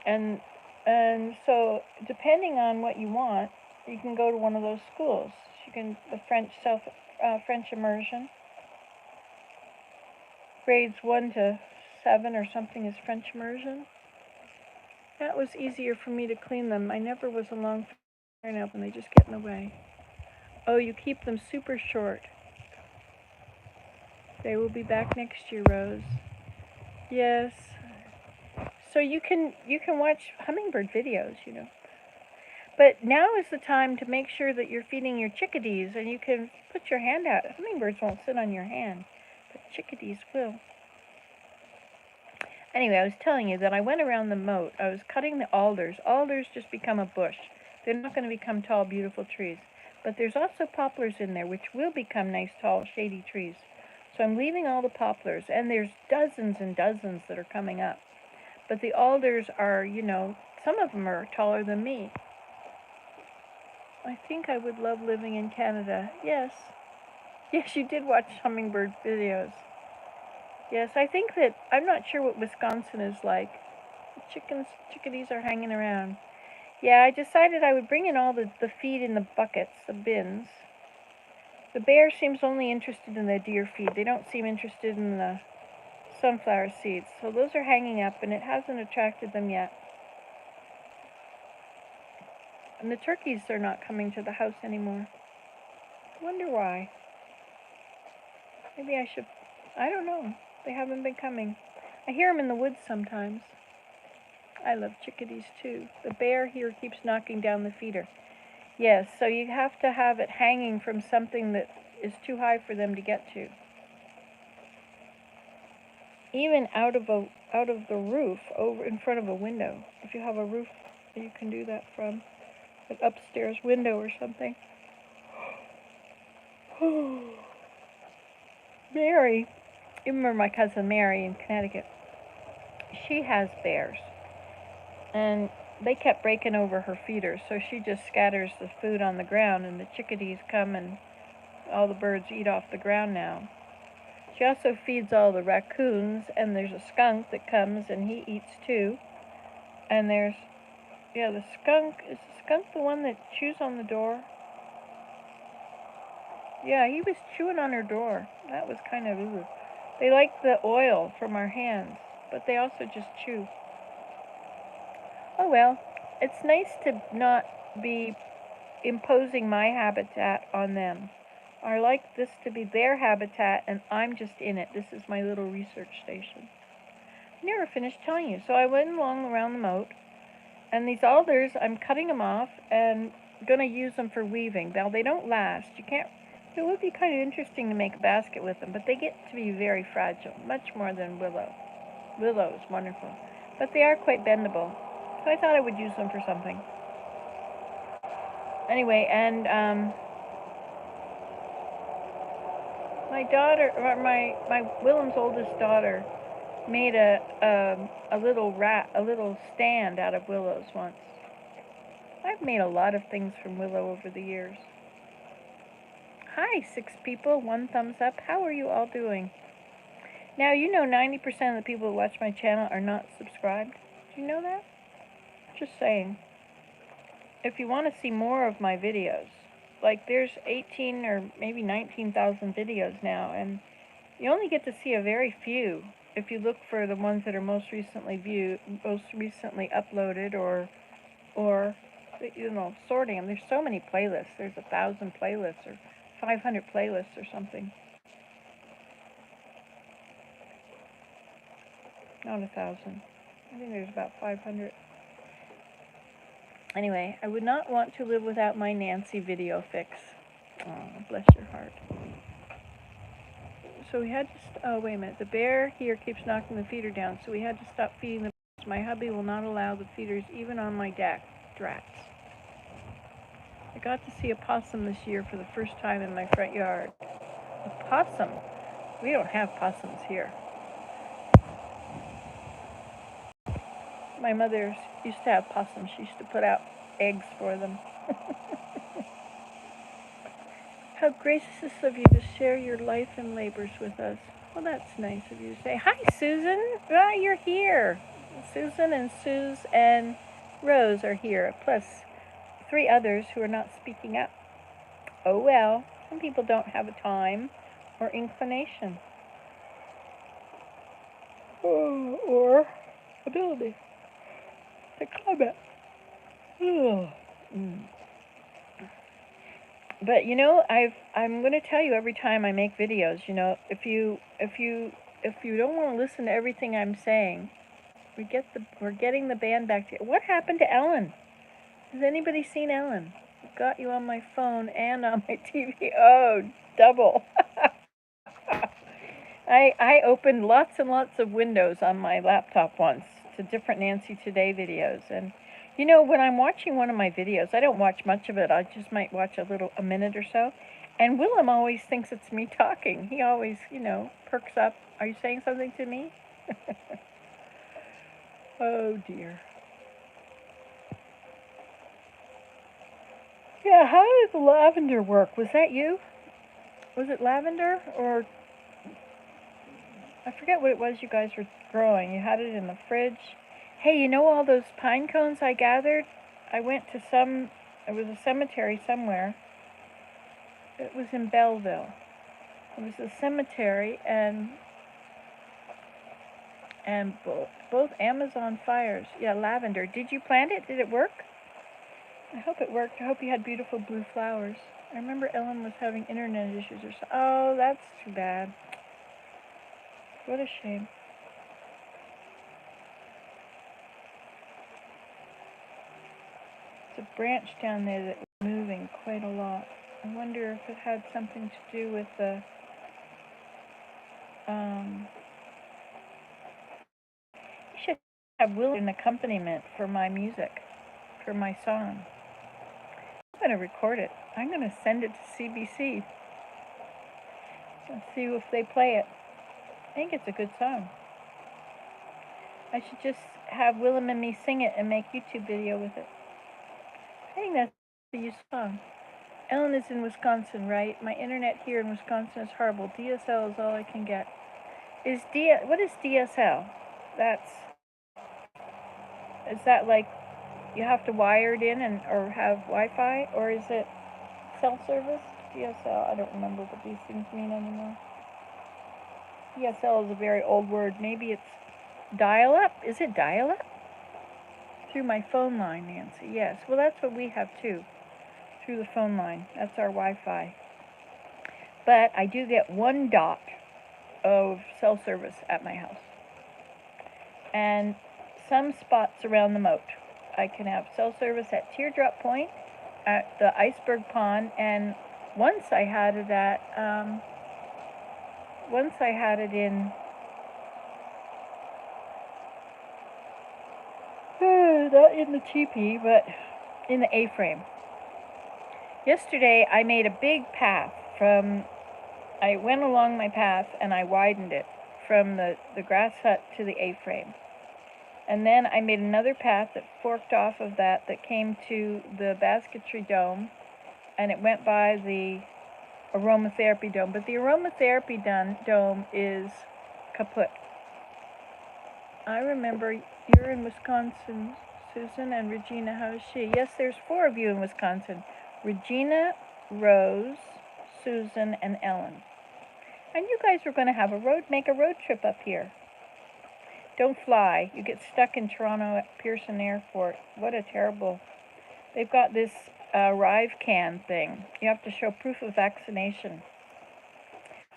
And And so, depending on what you want, you can go to one of those schools. The French immersion, grades 1 to 7 or something is French immersion. That was easier for me to clean them. I never was a long fingernail and they just get in the way. Oh, you keep them super short. They will be back next year, Rose. Yes. So you can watch hummingbird videos, you know. But now is the time to make sure that you're feeding your chickadees, and you can put your hand out. Hummingbirds won't sit on your hand, but chickadees will. Anyway, I was telling you that I went around the moat. I was cutting the alders. Alders just become a bush. They're not going to become tall, beautiful trees. But there's also poplars in there, which will become nice, tall, shady trees. So I'm leaving all the poplars, and there's dozens and dozens that are coming up. But the alders are, you know, some of them are taller than me. I think I would love living in Canada. Yes. Yes, you did watch hummingbird videos. Yes, I think that, I'm not sure what Wisconsin is like. Chickadees are hanging around. Yeah, I decided I would bring in all the feed in the buckets, the bins. The bear seems only interested in the deer feed. They don't seem interested in the sunflower seeds. So those are hanging up, and it hasn't attracted them yet. And the turkeys are not coming to the house anymore. I wonder why. Maybe I should, I don't know. They haven't been coming. I hear them in the woods sometimes. I love chickadees too. The bear here keeps knocking down the feeder. Yes, so you have to have it hanging from something that is too high for them to get to. Even out of the roof, over in front of a window. If you have a roof that you can do that from, an upstairs window or something. Mary, you remember my cousin Mary in Connecticut? She has bears, and they kept breaking over her feeders, so she just scatters the food on the ground, and the chickadees come and all the birds eat off the ground now. She also feeds all the raccoons, and there's a skunk that comes and he eats too. And there's, yeah, the skunk, is the skunk the one that chews on the door? Yeah, he was chewing on her door. That was kind of, ooh. They like the oil from our hands, but they also just chew. Oh well, it's nice to not be imposing my habitat on them. I like this to be their habitat, and I'm just in it. This is my little research station. I never finished telling you. So I went along around the moat, and these alders, I'm cutting them off and going to use them for weaving. Now, they don't last. You can't, it would be kind of interesting to make a basket with them, but they get to be very fragile, much more than willow. Willow is wonderful, but they are quite bendable. So I thought I would use them for something. Anyway, and my daughter, my Willem's oldest daughter, made a little stand out of willows once. I've made a lot of things from willow over the years. Hi, 6 people, 1 thumbs up. How are you all doing? Now, you know 90% of the people who watch my channel are not subscribed. Do you know that? Just saying. If you want to see more of my videos, like there's 18 or maybe 19,000 videos now, and you only get to see a very few if you look for the ones that are most recently uploaded, or you know, sorting them. There's so many playlists. There's 1,000 playlists or 500 playlists or something. Not 1,000. I think there's about 500. Anyway, I would not want to live without my Nancy video fix. Oh, bless your heart. So we had to, oh wait a minute, the bear here keeps knocking the feeder down, so we had to stop feeding the bears. My hubby will not allow the feeders even on my deck. Drats. I got to see a possum this year for the first time in my front yard. A possum? We don't have possums here. My mother used to have possums. She used to put out eggs for them. How gracious of you to share your life and labors with us. Well, that's nice of you to say. Hi, Susan. Ah, you're here. Susan and Suze and Rose are here, plus 3 others who are not speaking up. Oh well, some people don't have a time or inclination or ability to comment. But you know, I'm going to tell you every time I make videos, you know, if you don't want to listen to everything I'm saying, we're getting the band back to you. What happened to Ellen? Has anybody seen Ellen? I've got you on my phone and on my TV. Oh, double. I opened lots and lots of windows on my laptop once to different Nancy Today videos. And, you know, when I'm watching one of my videos, I don't watch much of it. I just might watch a minute or so. And Willem always thinks it's me talking. He always, you know, perks up. Are you saying something to me? Oh, dear. Yeah, how did the lavender work? Was that you? Was it lavender or I forget what it was you guys were growing. You had it in the fridge. Hey, you know all those pine cones I gathered? I went to it was a cemetery somewhere. It was in Belleville. It was a cemetery and both Amazon fires. Yeah, lavender. Did you plant it? Did it work? I hope it worked. I hope you had beautiful blue flowers. I remember Ellen was having internet issues or so. Oh, that's too bad. What a shame. It's a branch down there that was moving quite a lot. I wonder if it had something to do with the you should have Will an accompaniment for my music, for my song. I'm going to record it. I'm going to send it to CBC. Let's see if they play it. I think it's a good song. I should just have Willem and me sing it and make a YouTube video with it. I think that's a useful song. Ellen is in Wisconsin, right? My internet here in Wisconsin is horrible. DSL is all I can get. What is DSL? Is that like you have to wire it in or have Wi-Fi, or is it cell service? DSL, I don't remember what these things mean anymore. DSL is a very old word. Maybe it's dial-up. Is it dial-up? Through my phone line, Nancy. Yes. Well, that's what we have too. Through the phone line. That's our Wi-Fi. But I do get 1 dot of cell service at my house. And some spots around the moat. I can have cell service at Teardrop Point, at the Iceberg Pond, and once I had it in not in the teepee, but in the A-frame. Yesterday I made a big path I went along my path and I widened it from the grass hut to the A-frame. And then I made another path that forked off of that came to the basketry dome, and it went by the aromatherapy dome. But the aromatherapy dome is kaput. I remember you're in Wisconsin, Susan, and Regina. How is she? Yes, there's 4 of you in Wisconsin. Regina, Rose, Susan, and Ellen. And you guys were going to make a road trip up here. Don't fly. You get stuck in Toronto at Pearson Airport. What a terrible... They've got this ArriveCan thing. You have to show proof of vaccination.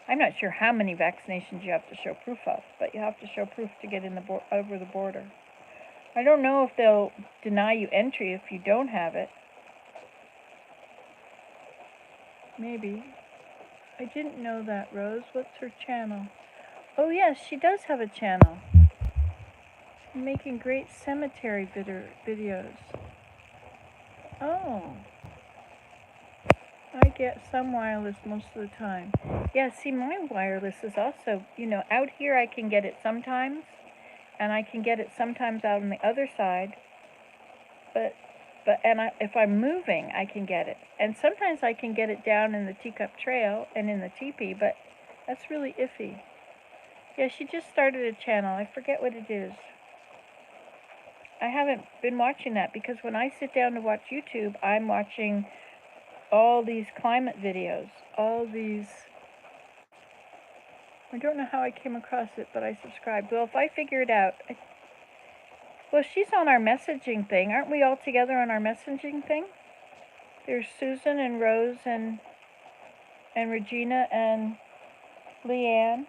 I'm not sure how many vaccinations you have to show proof of, but you have to show proof to get over the border. I don't know if they'll deny you entry if you don't have it. Maybe. I didn't know that, Rose. What's her channel? Oh, yes, she does have a channel. She's making great cemetery videos. Oh. I get some wireless most of the time. Yeah, see, my wireless is also, you know, out here I can get it sometimes, and I can get it sometimes out on the other side, if I'm moving, I can get it. And sometimes I can get it down in the Teacup Trail and in the teepee, but that's really iffy. Yeah, she just started a channel. I forget what it is. I haven't been watching that because when I sit down to watch YouTube, I'm watching all these climate videos, all these. I don't know how I came across it, but I subscribed. Well, if I figure it out, well, she's on our messaging thing. Aren't we all together on our messaging thing? There's Susan and Rose and Regina and Leanne.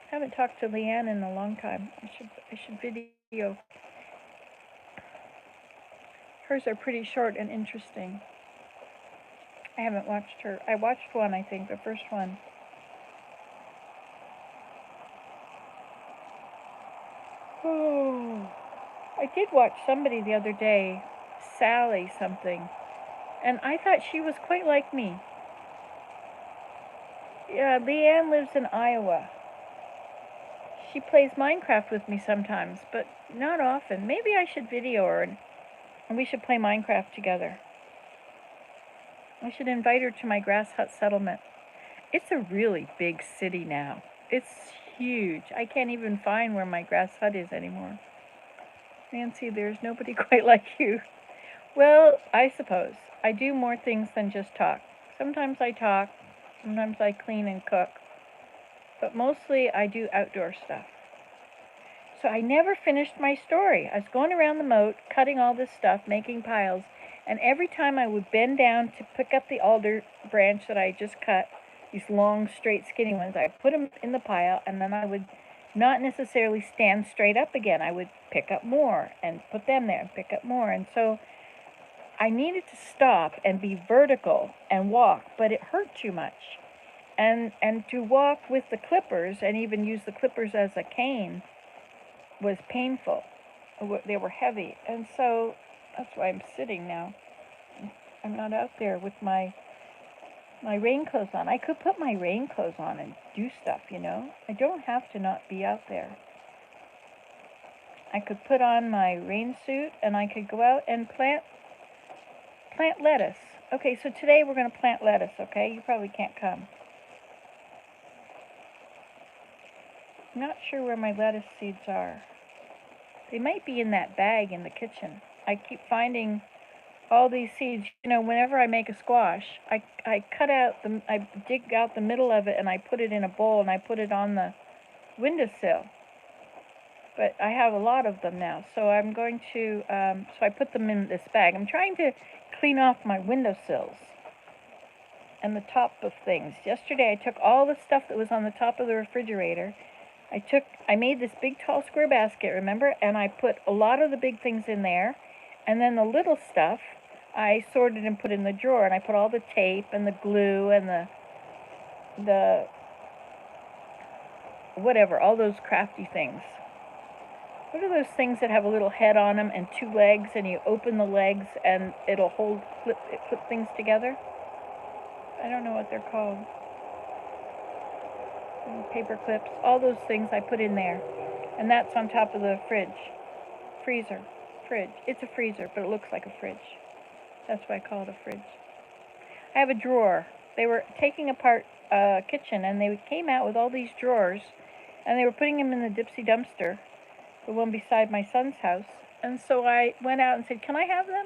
I haven't talked to Leanne in a long time. I should video. Hers are pretty short and interesting. I haven't watched her. I watched one, I think, the first one. Oh, I did watch somebody the other day, Sally something, and I thought she was quite like me. Yeah, Leanne lives in Iowa. She plays Minecraft with me sometimes, but not often. Maybe I should video her and we should play Minecraft together. I should invite her to my grass hut settlement. It's a really big city now. It's huge. I can't even find where my grass hut is anymore. Nancy, there's nobody quite like you. Well, I suppose. I do more things than just talk. Sometimes I talk, sometimes I clean and cook, but mostly I do outdoor stuff. So I never finished my story. I was going around the moat, cutting all this stuff, making piles, and every time I would bend down to pick up the alder branch that I just cut, these long, straight, skinny ones, I put them in the pile, and then I would not necessarily stand straight up again. I would pick up more and put them there and pick up more. And so I needed to stop and be vertical and walk, but it hurt too much. And to walk with the clippers and even use the clippers as a cane was painful. They were heavy. And so that's why I'm sitting now. I'm not out there with my rain clothes on. I could put my rain clothes on and do stuff, you know. I don't have to not be out there. I could put on my rain suit and I could go out and plant lettuce. Okay, so today we're going to plant lettuce, okay? You probably can't come. I'm not sure where my lettuce seeds are. They might be in that bag in the kitchen. I keep finding all these seeds. You know, whenever I make a squash, I dig out the middle of it and I put it in a bowl and I put it on the windowsill. But I have a lot of them now, so I'm going to, so I put them in this bag. I'm trying to clean off my windowsills and the top of things. Yesterday I took all the stuff that was on the top of the refrigerator. I made this big tall square basket, remember? And I put a lot of the big things in there. And then the little stuff, I sorted and put in the drawer. And I put all the tape and the glue and the whatever, all those crafty things. What are those things that have a little head on them and two legs, and you open the legs and it'll clip things together? I don't know what they're called. Paper clips, all those things I put in there. And that's on top of the fridge. Fridge. It's a freezer, but it looks like a fridge. That's why I call it a fridge. I have a drawer. They were taking apart a kitchen, and they came out with all these drawers, and they were putting them in the Dipsy dumpster, the one beside my son's house. And so I went out and said, "Can I have them?"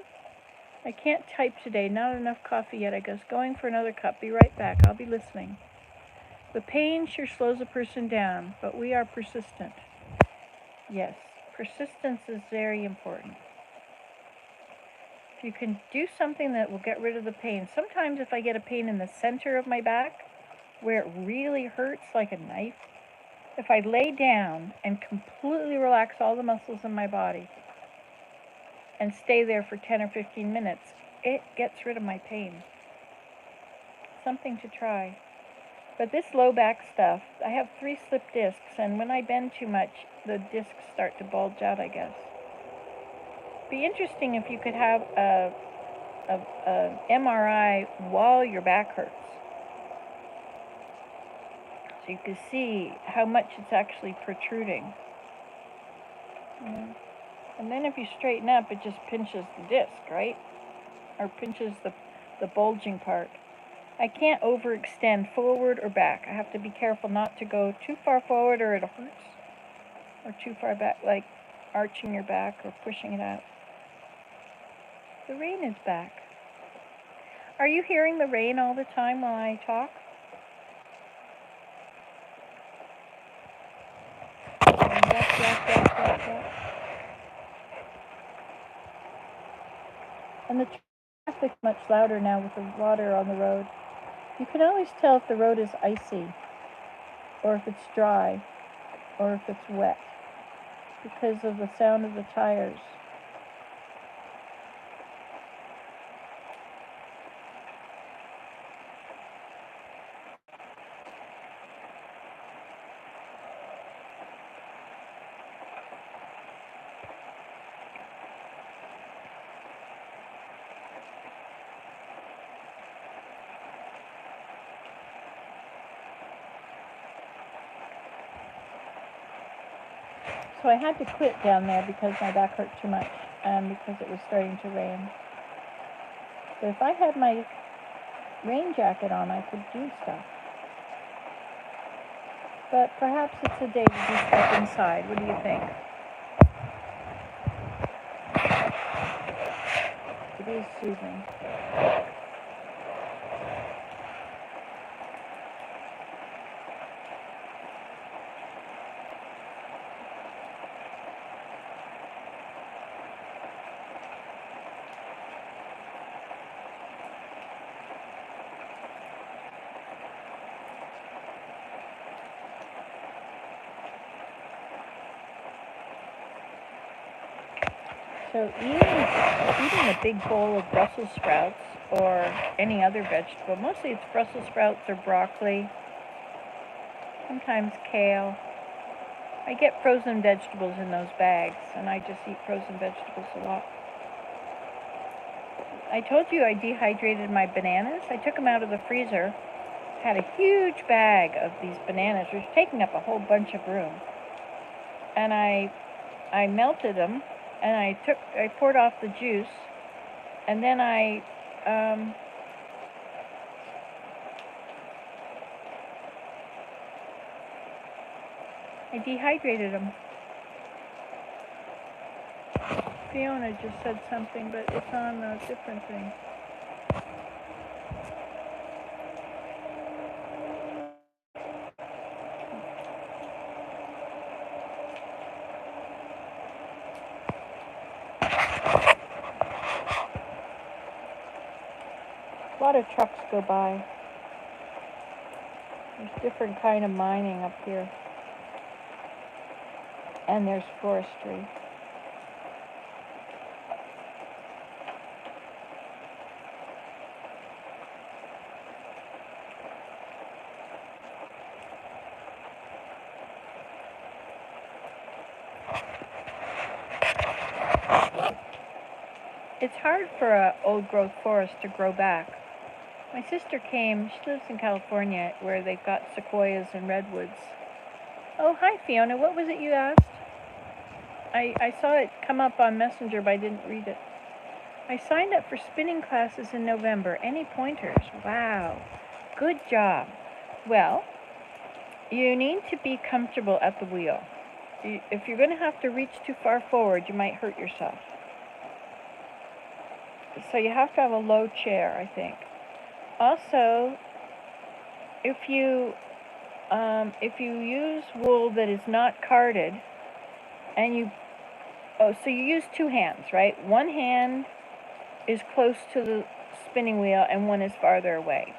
I can't type today. Not enough coffee yet, I guess. Going for another cup. Be right back. I'll be listening. The pain sure slows a person down, but we are persistent. Yes, persistence is very important. If you can do something that will get rid of the pain. Sometimes if I get a pain in the center of my back, where it really hurts like a knife, if I lay down and completely relax all the muscles in my body and stay there for 10 or 15 minutes, it gets rid of my pain. Something to try. But this low back stuff, I have 3 slip discs, and when I bend too much, the discs start to bulge out, I guess. Be interesting if you could have a MRI while your back hurts, so you can see how much it's actually protruding. And then if you straighten up, it just pinches the disc, right? Or pinches the bulging part. I can't overextend forward or back. I have to be careful not to go too far forward or it hurts, or too far back. Like, arching your back or pushing it out. The rain is back. Are you hearing the rain all the time while I talk? Yep. And the traffic's much louder now with the water on the road. You can always tell if the road is icy, or if it's dry, or if it's wet, because of the sound of the tires. So I had to quit down there because my back hurt too much and because it was starting to rain. But if I had my rain jacket on, I could do stuff. But perhaps it's a day to do stuff inside. What do you think? It is soothing. So eating a big bowl of Brussels sprouts or any other vegetable, mostly it's Brussels sprouts or broccoli, sometimes kale. I get frozen vegetables in those bags, and I just eat frozen vegetables a lot. I told you I dehydrated my bananas. I took them out of the freezer, had a huge bag of these bananas, which was taking up a whole bunch of room. And I melted them, and I poured off the juice, and then I dehydrated them. Fiona just said something, but it's on a different thing. A lot of trucks go by. There's different kind of mining up here. And there's forestry. It's hard for an old growth forest to grow back. My sister came, she lives in California, where they've got sequoias and redwoods. Oh, hi Fiona, what was it you asked? I saw it come up on Messenger, but I didn't read it. I signed up for spinning classes in November. Any pointers? Wow, good job. Well, you need to be comfortable at the wheel. If you're going to have to reach too far forward, you might hurt yourself. So you have to have a low chair, I think. Also, if you use wool that is not carded, and so you use two hands, right? One hand is close to the spinning wheel and one is farther away.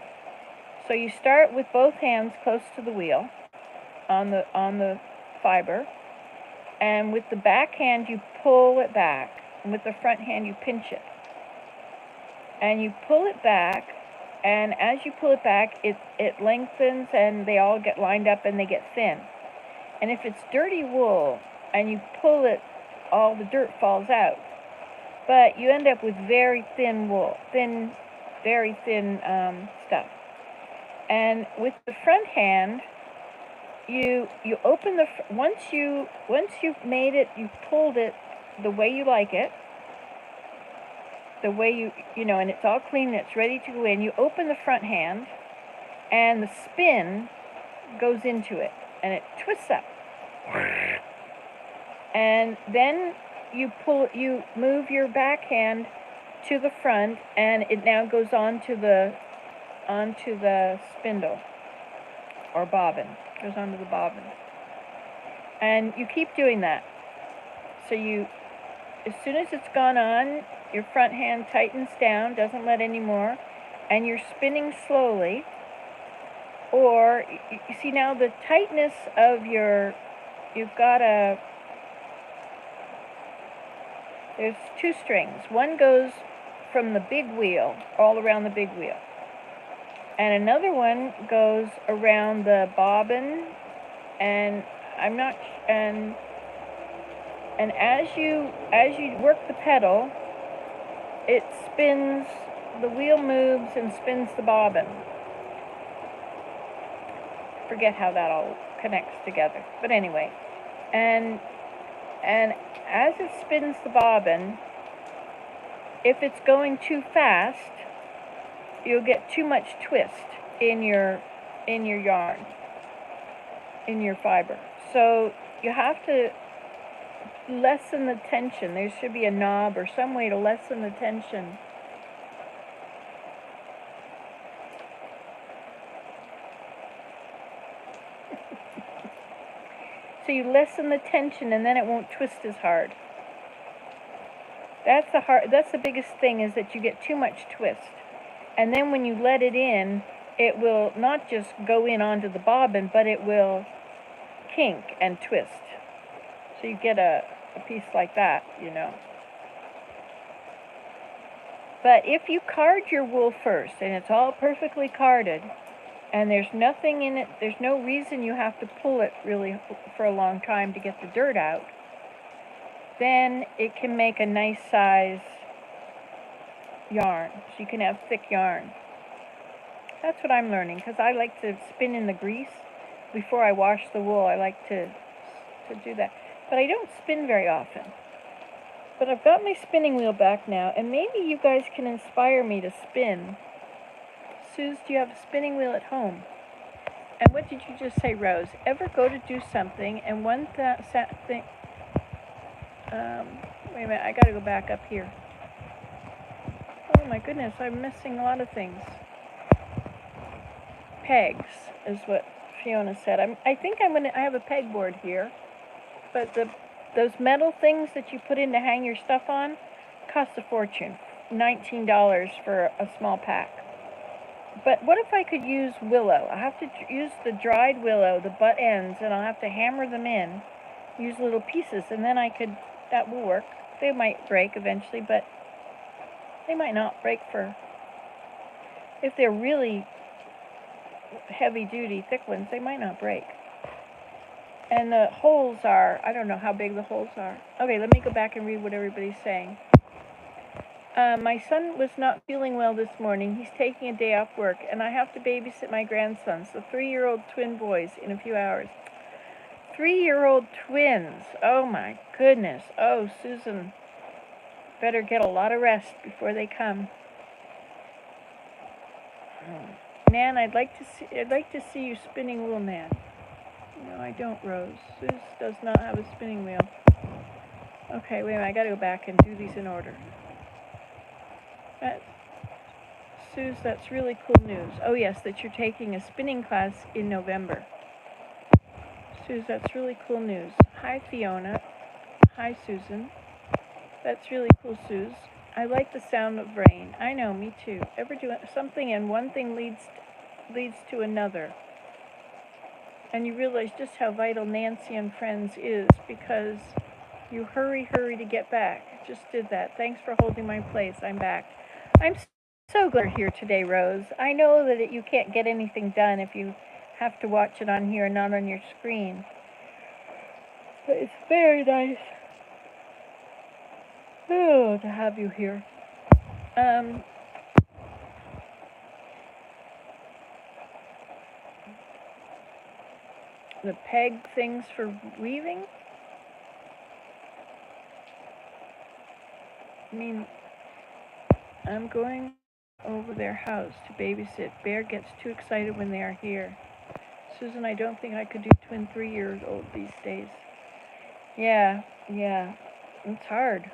So you start with both hands close to the wheel on the fiber, and with the back hand you pull it back, and with the front hand you pinch it. And you pull it back, and as you pull it back, it lengthens and they all get lined up and they get thin. And if it's dirty wool and you pull it, all the dirt falls out. But you end up with very thin wool, very thin stuff. And with the front hand, you open once you've made it, you've pulled it the way you like it, the way and it's all clean and it's ready to go in. You open the front hand, and the spin goes into it, and it twists up. And then you move your backhand to the front, and it now goes onto the spindle or bobbin. Goes onto the bobbin. And you keep doing that. So as soon as it's gone on, your front hand tightens down, doesn't let any more, and you're spinning slowly. Or, you see now the tightness of you've got there's two strings. One goes from the big wheel, all around the big wheel. And another one goes around the bobbin, and and as you work the pedal, it spins, the wheel moves and spins the bobbin. Forget how that all connects together. But anyway, and as it spins the bobbin, if it's going too fast, you'll get too much twist in your yarn, in your fiber. So you have to lessen the tension. There should be a knob or some way to lessen the tension. So you lessen the tension, and then it won't twist as hard. That's the biggest thing, is that you get too much twist. And then when you let it in, it will not just go in onto the bobbin, but it will kink and twist. So you get a piece like that, you know. But if you card your wool first, and it's all perfectly carded, and there's nothing in it, there's no reason you have to pull it really for a long time to get the dirt out, then it can make a nice size yarn. So you can have thick yarn. That's what I'm learning, because I like to spin in the grease before I wash the wool. I like to do that. But I don't spin very often. But I've got my spinning wheel back now, and maybe you guys can inspire me to spin. Suze, do you have a spinning wheel at home? And what did you just say, Rose? Ever go to do something, and one thing... wait a minute, I gotta go back up here. Oh my goodness, I'm missing a lot of things. Pegs is what Fiona said. I think I have a pegboard here, but those metal things that you put in to hang your stuff on cost a fortune. $19 for a small pack. But what if I could use willow? I have to use the dried willow, the butt ends, and I'll have to hammer them in, use little pieces, and then that will work. They might break eventually, but they might not break if they're really heavy-duty, thick ones, they might not break. And the holes are, I don't know how big the holes are. Okay, let me go back and read what everybody's saying. My son was not feeling well this morning. He's taking a day off work, and I have to babysit my grandsons, the 3-year-old twin boys, in a few hours. 3-year-old twins. Oh, my goodness. Oh, Susan, better get a lot of rest before they come. Nan, I'd like to see you spinning wool, Nan. No, I don't, Rose. Suze does not have a spinning wheel. Okay, wait a minute. I gotta go back and do these in order. Suze, that's really cool news. Oh, yes, that you're taking a spinning class in November. Suze, that's really cool news. Hi, Fiona. Hi, Susan. That's really cool, Suze. I like the sound of rain. I know, me too. Ever do something and one thing leads to another. And you realize just how vital Nancy and Friends is, because you hurry to get back. Just did that. Thanks for holding my place. I'm back. I'm so glad you're here today, Rose. I know that you can't get anything done if you have to watch it on here and not on your screen. But it's very nice to have you here. The peg things for weaving? I mean, I'm going over their house to babysit. Bear gets too excited when they are here. Susan, I don't think I could do twin 3-year-old these days. Yeah, Yeah, it's hard.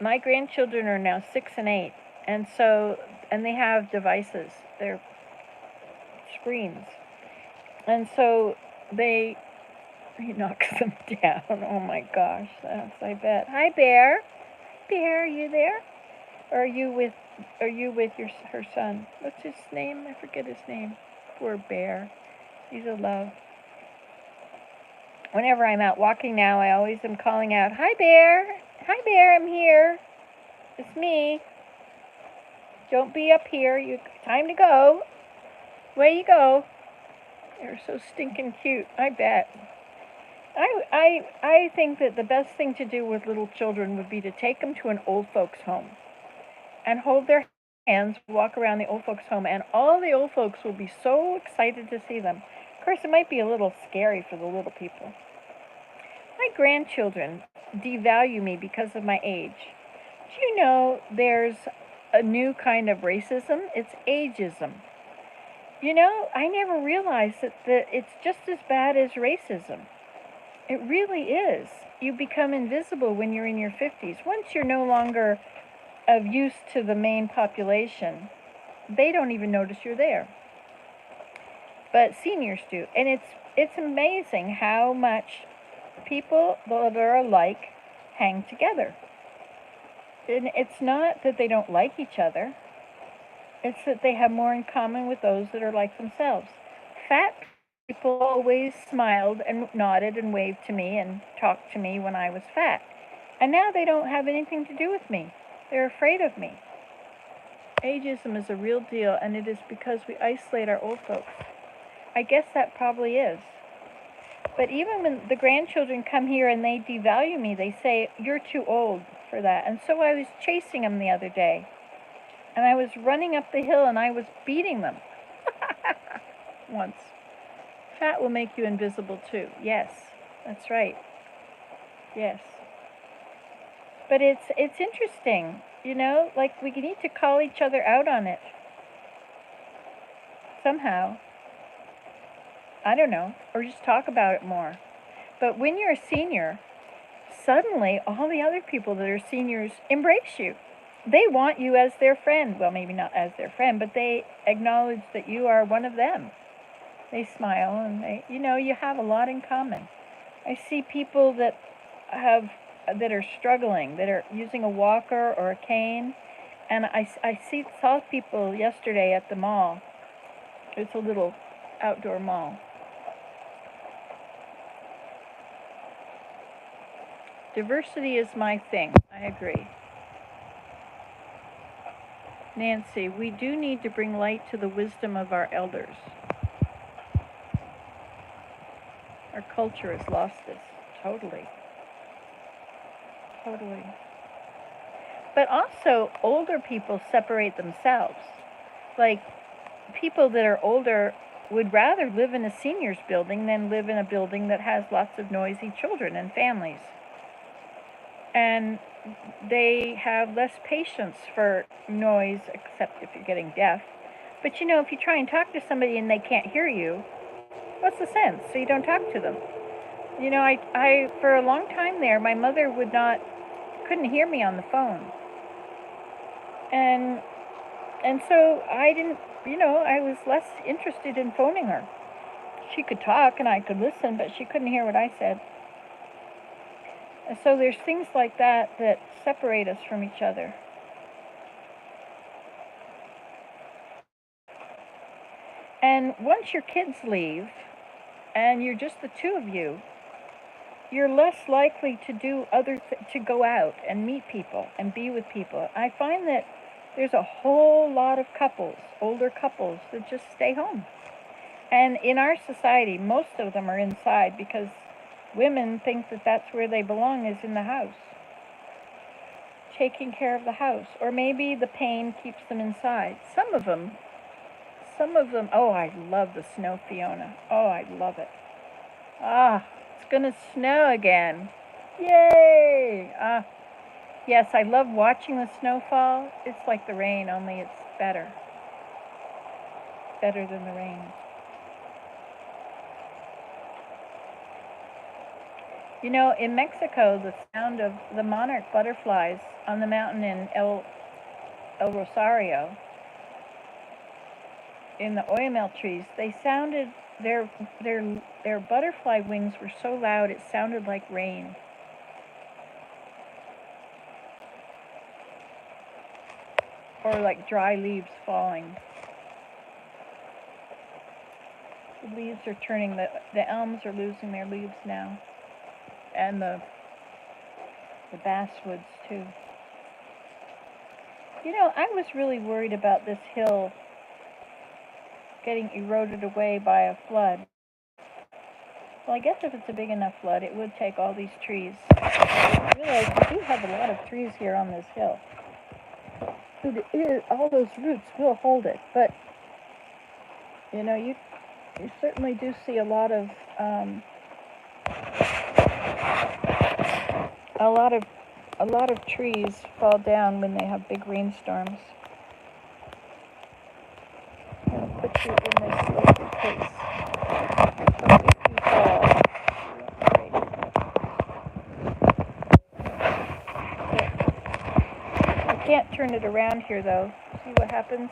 My grandchildren are now 6 and 8, and they have devices. They're screens, and so they he knocks them down. Oh my gosh, that's I bet. Hi, Bear. Bear, are you there? Or are you with her son? What's his name? I forget his name. Poor Bear. He's a love. Whenever I'm out walking now, I always am calling out, "Hi, Bear. Hi, Bear. I'm here. It's me. Don't be up here. You time to go. Away you go." They're so stinking cute. I bet. I think that the best thing to do with little children would be to take them to an old folks home and hold their hands, walk around the old folks home, and all the old folks will be so excited to see them. Of course, it might be a little scary for the little people. My grandchildren devalue me because of my age. Do you know there's a new kind of racism? It's ageism. You know, I never realized that it's just as bad as racism. It really is. You become invisible when you're in your 50s. Once you're no longer of use to the main population, they don't even notice you're there. But seniors do. And it's amazing how much people that are alike hang together. And it's not that they don't like each other. It's that they have more in common with those that are like themselves. Fat people always smiled and nodded and waved to me and talked to me when I was fat. And now they don't have anything to do with me. They're afraid of me. Ageism is a real deal, and it is because we isolate our old folks. I guess that probably is. But even when the grandchildren come here and they devalue me, they say, "You're too old for that." And so I was chasing them the other day. And I was running up the hill and I was beating them. Once. Fat will make you invisible too. Yes, that's right. Yes. But it's interesting, you know, like we need to call each other out on it. Somehow. I don't know. Or just talk about it more. But when you're a senior, suddenly all the other people that are seniors embrace you. They want you as their friend. Well, maybe not as their friend, but they acknowledge that you are one of them. They smile and you have a lot in common. I see people that are struggling, that are using a walker or a cane, and saw people yesterday at the mall. It's a little outdoor mall. Diversity is my thing. I agree. Nancy, we do need to bring light to the wisdom of our elders. Our culture has lost this. Totally. Totally. But also, older people separate themselves. Like, people that are older would rather live in a seniors building than live in a building that has lots of noisy children and families. And they have less patience for noise, except if you're getting deaf. But if you try and talk to somebody and they can't hear you, what's the sense? So you don't talk to them. I for a long time there, my mother couldn't hear me on the phone. And so I didn't, I was less interested in phoning her. She could talk and I could listen, but she couldn't hear what I said. And so there's things like that separate us from each other. And once your kids leave and you're just the two of you, you're less likely to to go out and meet people and be with people. I find that there's a whole lot of older couples, that just stay home. And in our society, most of them are inside because women think that that's where they belong, is in the house, taking care of the house. Or maybe the pain keeps them inside. Some of them, oh, I love the snow, Fiona. Oh, I love it. It's gonna snow again. Yay! Yes, I love watching the snowfall. It's like the rain, only it's better. Better than the rain. You know, in Mexico, the sound of the monarch butterflies on the mountain in El Rosario, in the oyamel trees, they sounded their their butterfly wings were so loud it sounded like rain. Or like dry leaves falling. The leaves are turning, the elms are losing their leaves now. And the basswoods too. You know, I was really worried about this hill getting eroded away by a flood. Well, I guess if it's a big enough flood, it would take all these trees. I realize we do have a lot of trees here on this hill. All those roots will hold it, but you know, you certainly do see a lot of trees fall down when they have big rainstorms. I'm going to put you in this little case. So if you fall, I can't turn it around here though. See what happens?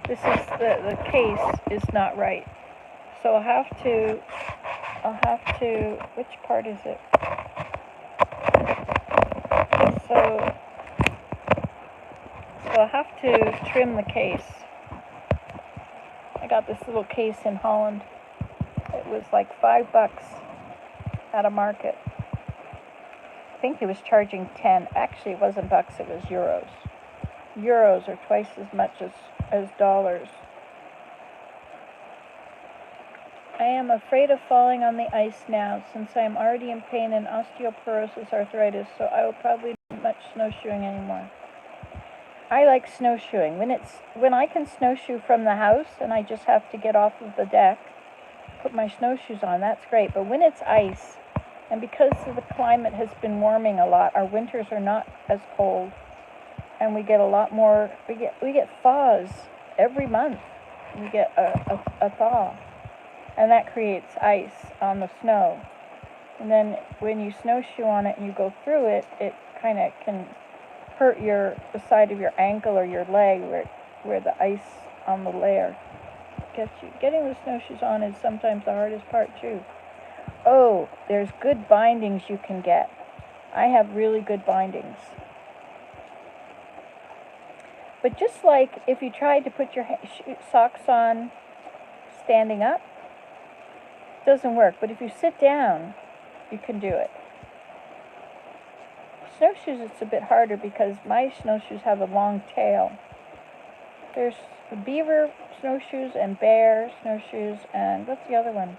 This is the case is not right. So I'll have to, which part is it? So I'll have to trim the case. I got this little case in Holland. It was like $5 at a market. I think he was charging 10. Actually, it wasn't bucks, it was euros. Euros are twice as much as dollars. I am afraid of falling on the ice now, since I am already in pain and osteoporosis arthritis, so I will probably not do much snowshoeing anymore. I like snowshoeing. When I can snowshoe from the house and I just have to get off of the deck, put my snowshoes on, that's great. But when it's ice, and because the climate has been warming a lot, our winters are not as cold, and we get a lot more, we get thaws every month. We get a thaw, and that creates ice on the snow. And then when you snowshoe on it and you go through it, it kind of can hurt the side of your ankle or your leg where the ice on the layer gets you. Getting the snowshoes on is sometimes the hardest part too. Oh, there's good bindings you can get. I have really good bindings. But just like if you tried to put your socks on standing up, it doesn't work. But if you sit down, you can do it. Snowshoes, it's a bit harder because my snowshoes have a long tail. There's beaver snowshoes and bear snowshoes and what's the other one?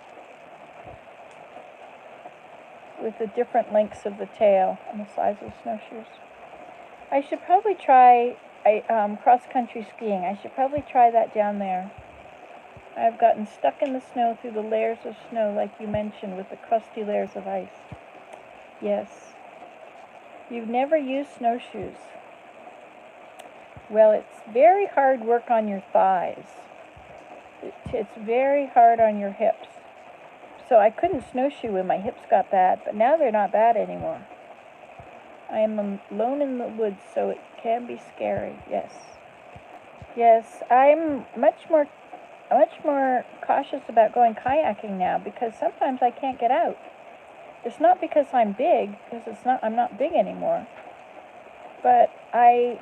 With the different lengths of the tail and the size of snowshoes. I should probably try cross-country skiing. I should probably try that down there. I've gotten stuck in the snow through the layers of snow, like you mentioned, with the crusty layers of ice. Yes. You've never used snowshoes. Well, it's very hard work on your thighs. It's very hard on your hips. So I couldn't snowshoe when my hips got bad, but now they're not bad anymore. I am alone in the woods, so it can be scary, yes. Yes, I'm much more cautious about going kayaking now because sometimes I can't get out. It's not because I'm big, because I'm not big anymore. But I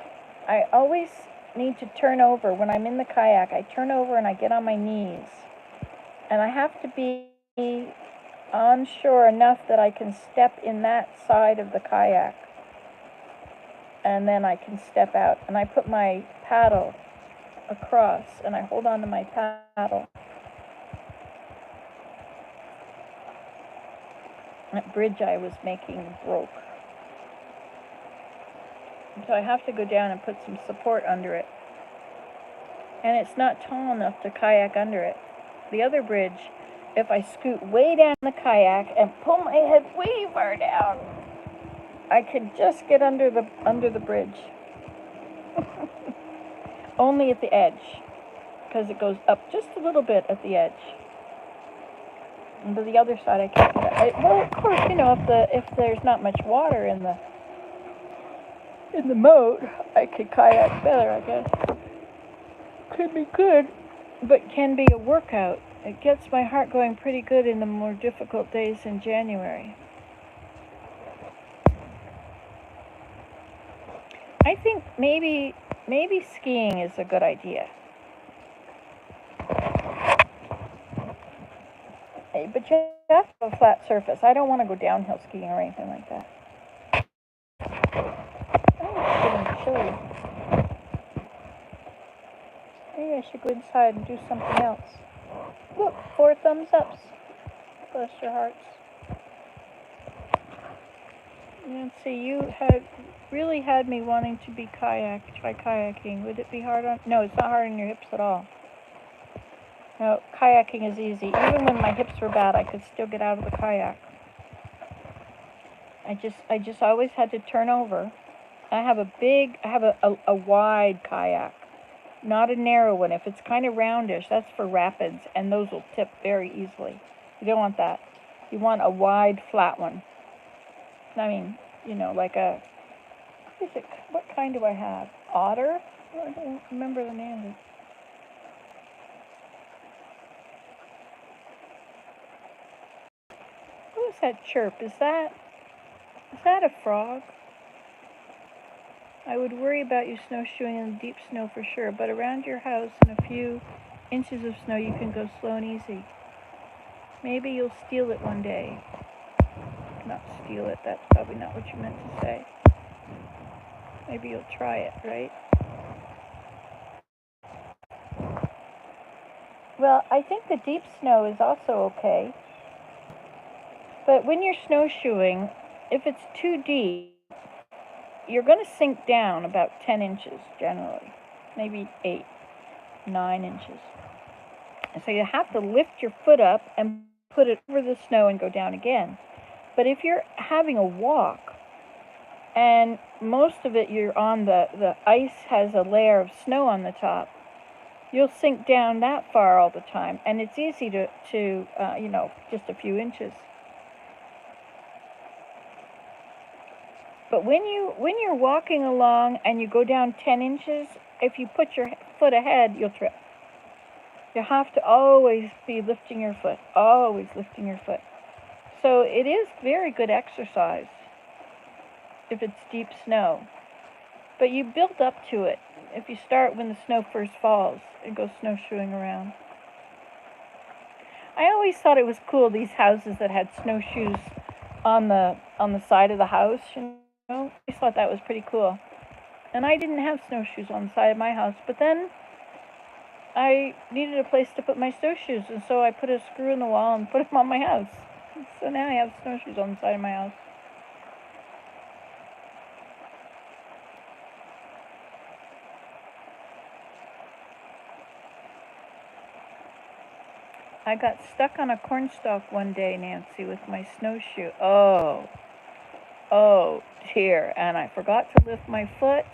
always need to turn over when I'm in the kayak. I turn over and I get on my knees. And I have to be on shore enough that I can step in that side of the kayak. And then I can step out. And I put my paddle across and I hold on to my paddle. That bridge I was making broke. So I have to go down and put some support under it. And it's not tall enough to kayak under it. The other bridge, if I scoot way down the kayak and pull my head way far down, I could just get under the bridge. Only at the edge, because it goes up just a little bit at the edge. But the other side I can't get out. Well, of course, if there's not much water in the moat, I could kayak better, I guess. Could be good, but can be a workout. It gets my heart going pretty good in the more difficult days in January. I think maybe skiing is a good idea. But you have to have a flat surface. I don't want to go downhill skiing or anything like that. Oh, it's getting chilly. Maybe I should go inside and do something else. Look, 4 thumbs ups. Bless your hearts. Nancy, you really had me wanting to try kayaking. Would it be hard on? No, it's not hard on your hips at all. No, kayaking is easy. Even when my hips were bad, I could still get out of the kayak. I just always had to turn over. I have a wide kayak, not a narrow one. If it's kind of roundish, that's for rapids, and those will tip very easily. You don't want that. You want a wide, flat one. I mean, like what kind do I have? Otter? I don't remember the name of it. What was that chirp? Is that a frog? I would worry about you snowshoeing in the deep snow for sure, but around your house in a few inches of snow you can go slow and easy. Maybe you'll steal it one day. Not steal it, that's probably not what you meant to say. Maybe you'll try it, right? Well, I think the deep snow is also okay. But when you're snowshoeing, if it's too deep, you're going to sink down about 10 inches generally. Maybe 8, 9 inches. And so you have to lift your foot up and put it over the snow and go down again. But if you're having a walk, and most of it you're on the ice has a layer of snow on the top, you'll sink down that far all the time, and it's easy to just a few inches. But when you're walking along and you go down 10 inches, if you put your foot ahead, you'll trip. You have to always be lifting your foot, always lifting your foot. So it is very good exercise if it's deep snow. But you build up to it. If you start when the snow first falls and go snowshoeing around. I always thought it was cool, these houses that had snowshoes on the side of the house, I always thought that was pretty cool. And I didn't have snowshoes on the side of my house, but then I needed a place to put my snowshoes, and so I put a screw in the wall and put them on my house. So now I have snowshoes on the side of my house. I got stuck on a cornstalk one day, Nancy, with my snowshoe. Oh dear. And I forgot to lift my foot.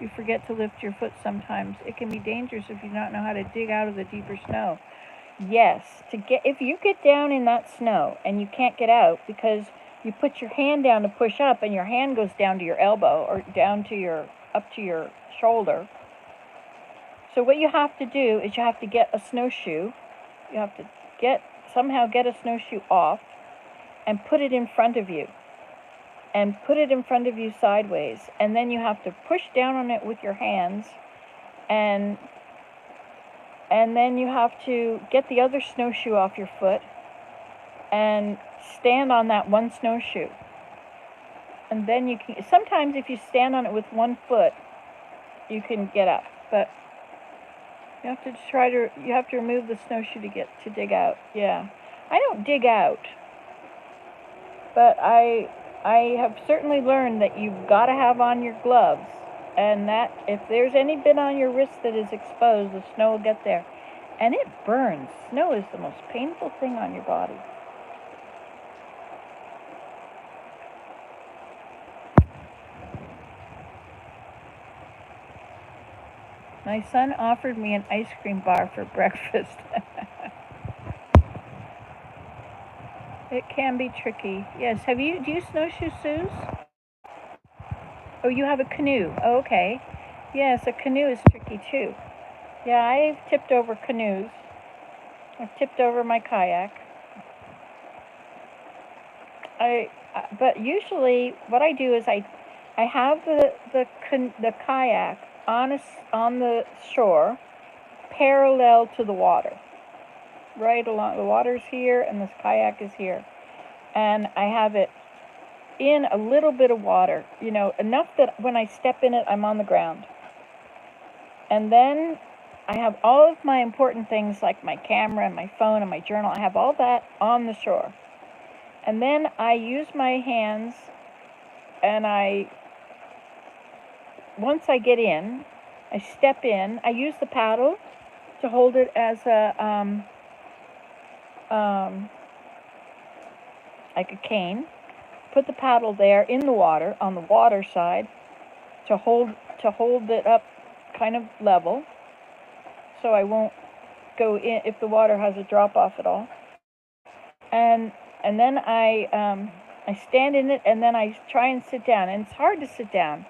You forget to lift your foot sometimes. It can be dangerous if you don't know how to dig out of the deeper snow. Yes, if you get down in that snow and you can't get out because you put your hand down to push up and your hand goes down to your elbow or up to your shoulder. So what you have to do is you have to get a snowshoe. You have to somehow get a snowshoe off and put it in front of you. And put it in front of you sideways. And then you have to push down on it with your hands. And then you have to get the other snowshoe off your foot and stand on that one snowshoe. And then you can, sometimes if you stand on it with one foot, you can get up. But you have to remove the snowshoe to dig out. Yeah. I don't dig out. But I have certainly learned that you've got to have on your gloves, and that if there's any bit on your wrist that is exposed, the snow will get there. And it burns. Snow is the most painful thing on your body. My son offered me an ice cream bar for breakfast. It can be tricky. Yes. Do you snowshoe, Suze? Oh, you have a canoe. Oh, okay. Yes, a canoe is tricky too. Yeah, I've tipped over canoes. I've tipped over my kayak. But usually what I do is I have the kayak on the shore, parallel to the water, right along. The water's here and this kayak is here, and I have it in a little bit of water, enough that when I step in it, I'm on the ground. And then I have all of my important things like my camera and my phone and my journal. I have all that on the shore. And then I use my hands, and once I get in, I step in. I use the paddle to hold it as like a cane. Put the paddle there in the water, on the water side, to hold it up kind of level, so I won't go in if the water has a drop off at all. And then I stand in it, and then I try and sit down. And it's hard to sit down.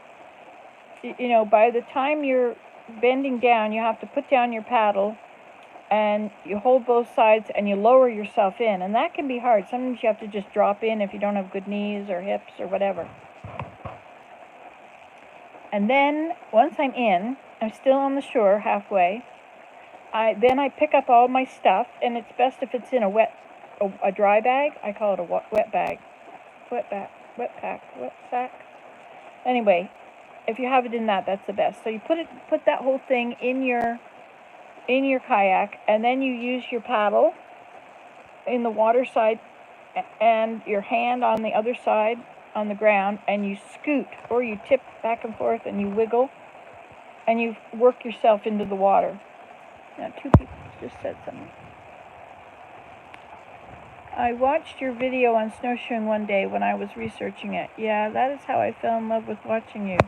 By the time you're bending down, you have to put down your paddle, and you hold both sides, and you lower yourself in. And that can be hard. Sometimes you have to just drop in if you don't have good knees or hips or whatever. And then, once I'm in, I'm still on the shore halfway. Then I pick up all my stuff, and it's best if it's in a dry bag. I call it a wet bag. Wet sack. Anyway, if you have it in that, that's the best. So you put that whole thing in your kayak, and then you use your paddle in the water side and your hand on the other side on the ground, and you scoot or you tip back and forth and you wiggle, and you work yourself into the water. Now, 2 people just said something. I watched your video on snowshoeing one day when I was researching it. Yeah, that is how I fell in love with watching you.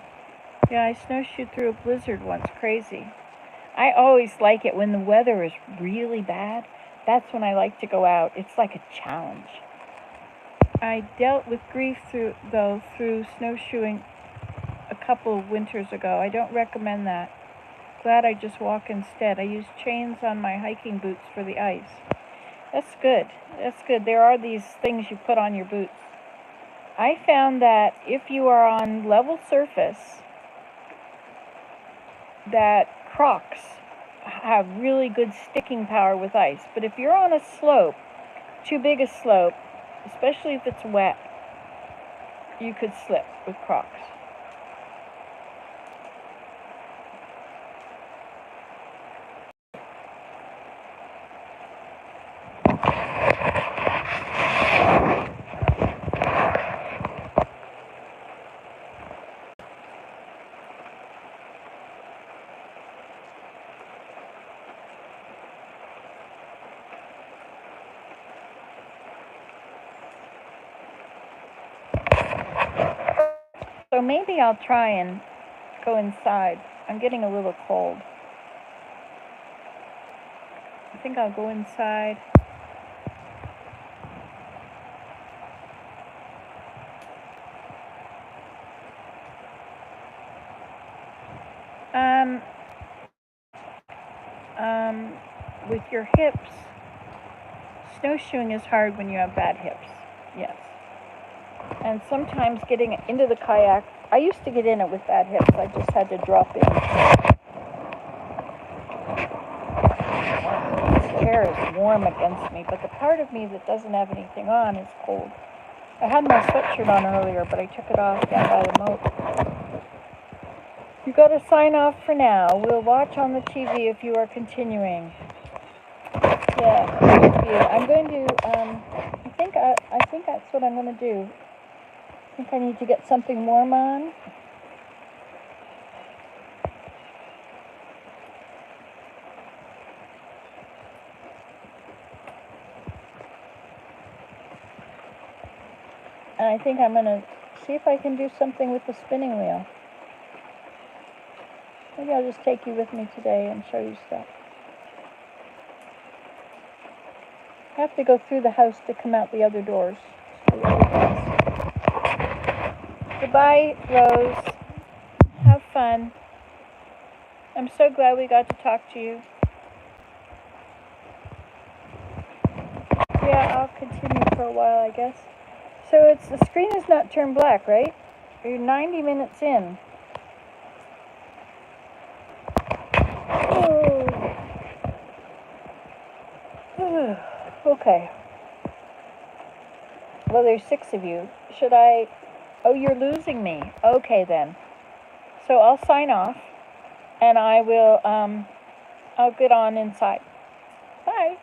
Yeah, I snowshoed through a blizzard once. Crazy. I always like it when the weather is really bad. That's when I like to go out. It's like a challenge. I dealt with grief through snowshoeing a couple of winters ago. I don't recommend that. Glad I just walk instead. I use chains on my hiking boots for the ice. That's good. That's good. There are these things you put on your boots. I found that if you are on level surface, that Crocs have really good sticking power with ice. But if you're on a slope, too big a slope, especially if it's wet, you could slip with Crocs. So maybe I'll try and go inside. I'm getting a little cold. I think I'll go inside. With your hips, snowshoeing is hard when you have bad hips. Yes. And sometimes getting into the kayak, I used to get in it with bad hips. I just had to drop in. This chair is warm against me, but the part of me that doesn't have anything on is cold. I had my sweatshirt on earlier, but I took it off down by the moat. You got to sign off for now. We'll watch on the TV if you are continuing. Yeah, thank you. I'm going to, I think that's what I'm going to do. I think I need to get something warm on. And I think I'm going to see if I can do something with the spinning wheel. Maybe I'll just take you with me today and show you stuff. I have to go through the house to come out the other doors. Goodbye, Rose. Have fun. I'm so glad we got to talk to you. Yeah, I'll continue for a while, I guess. So it's the screen is not turned black, right? You're 90 minutes in. Okay. Well, there's 6 of you. Should I... Oh, you're losing me. Okay, then. So I'll sign off, and I will, I'll get on inside. Bye.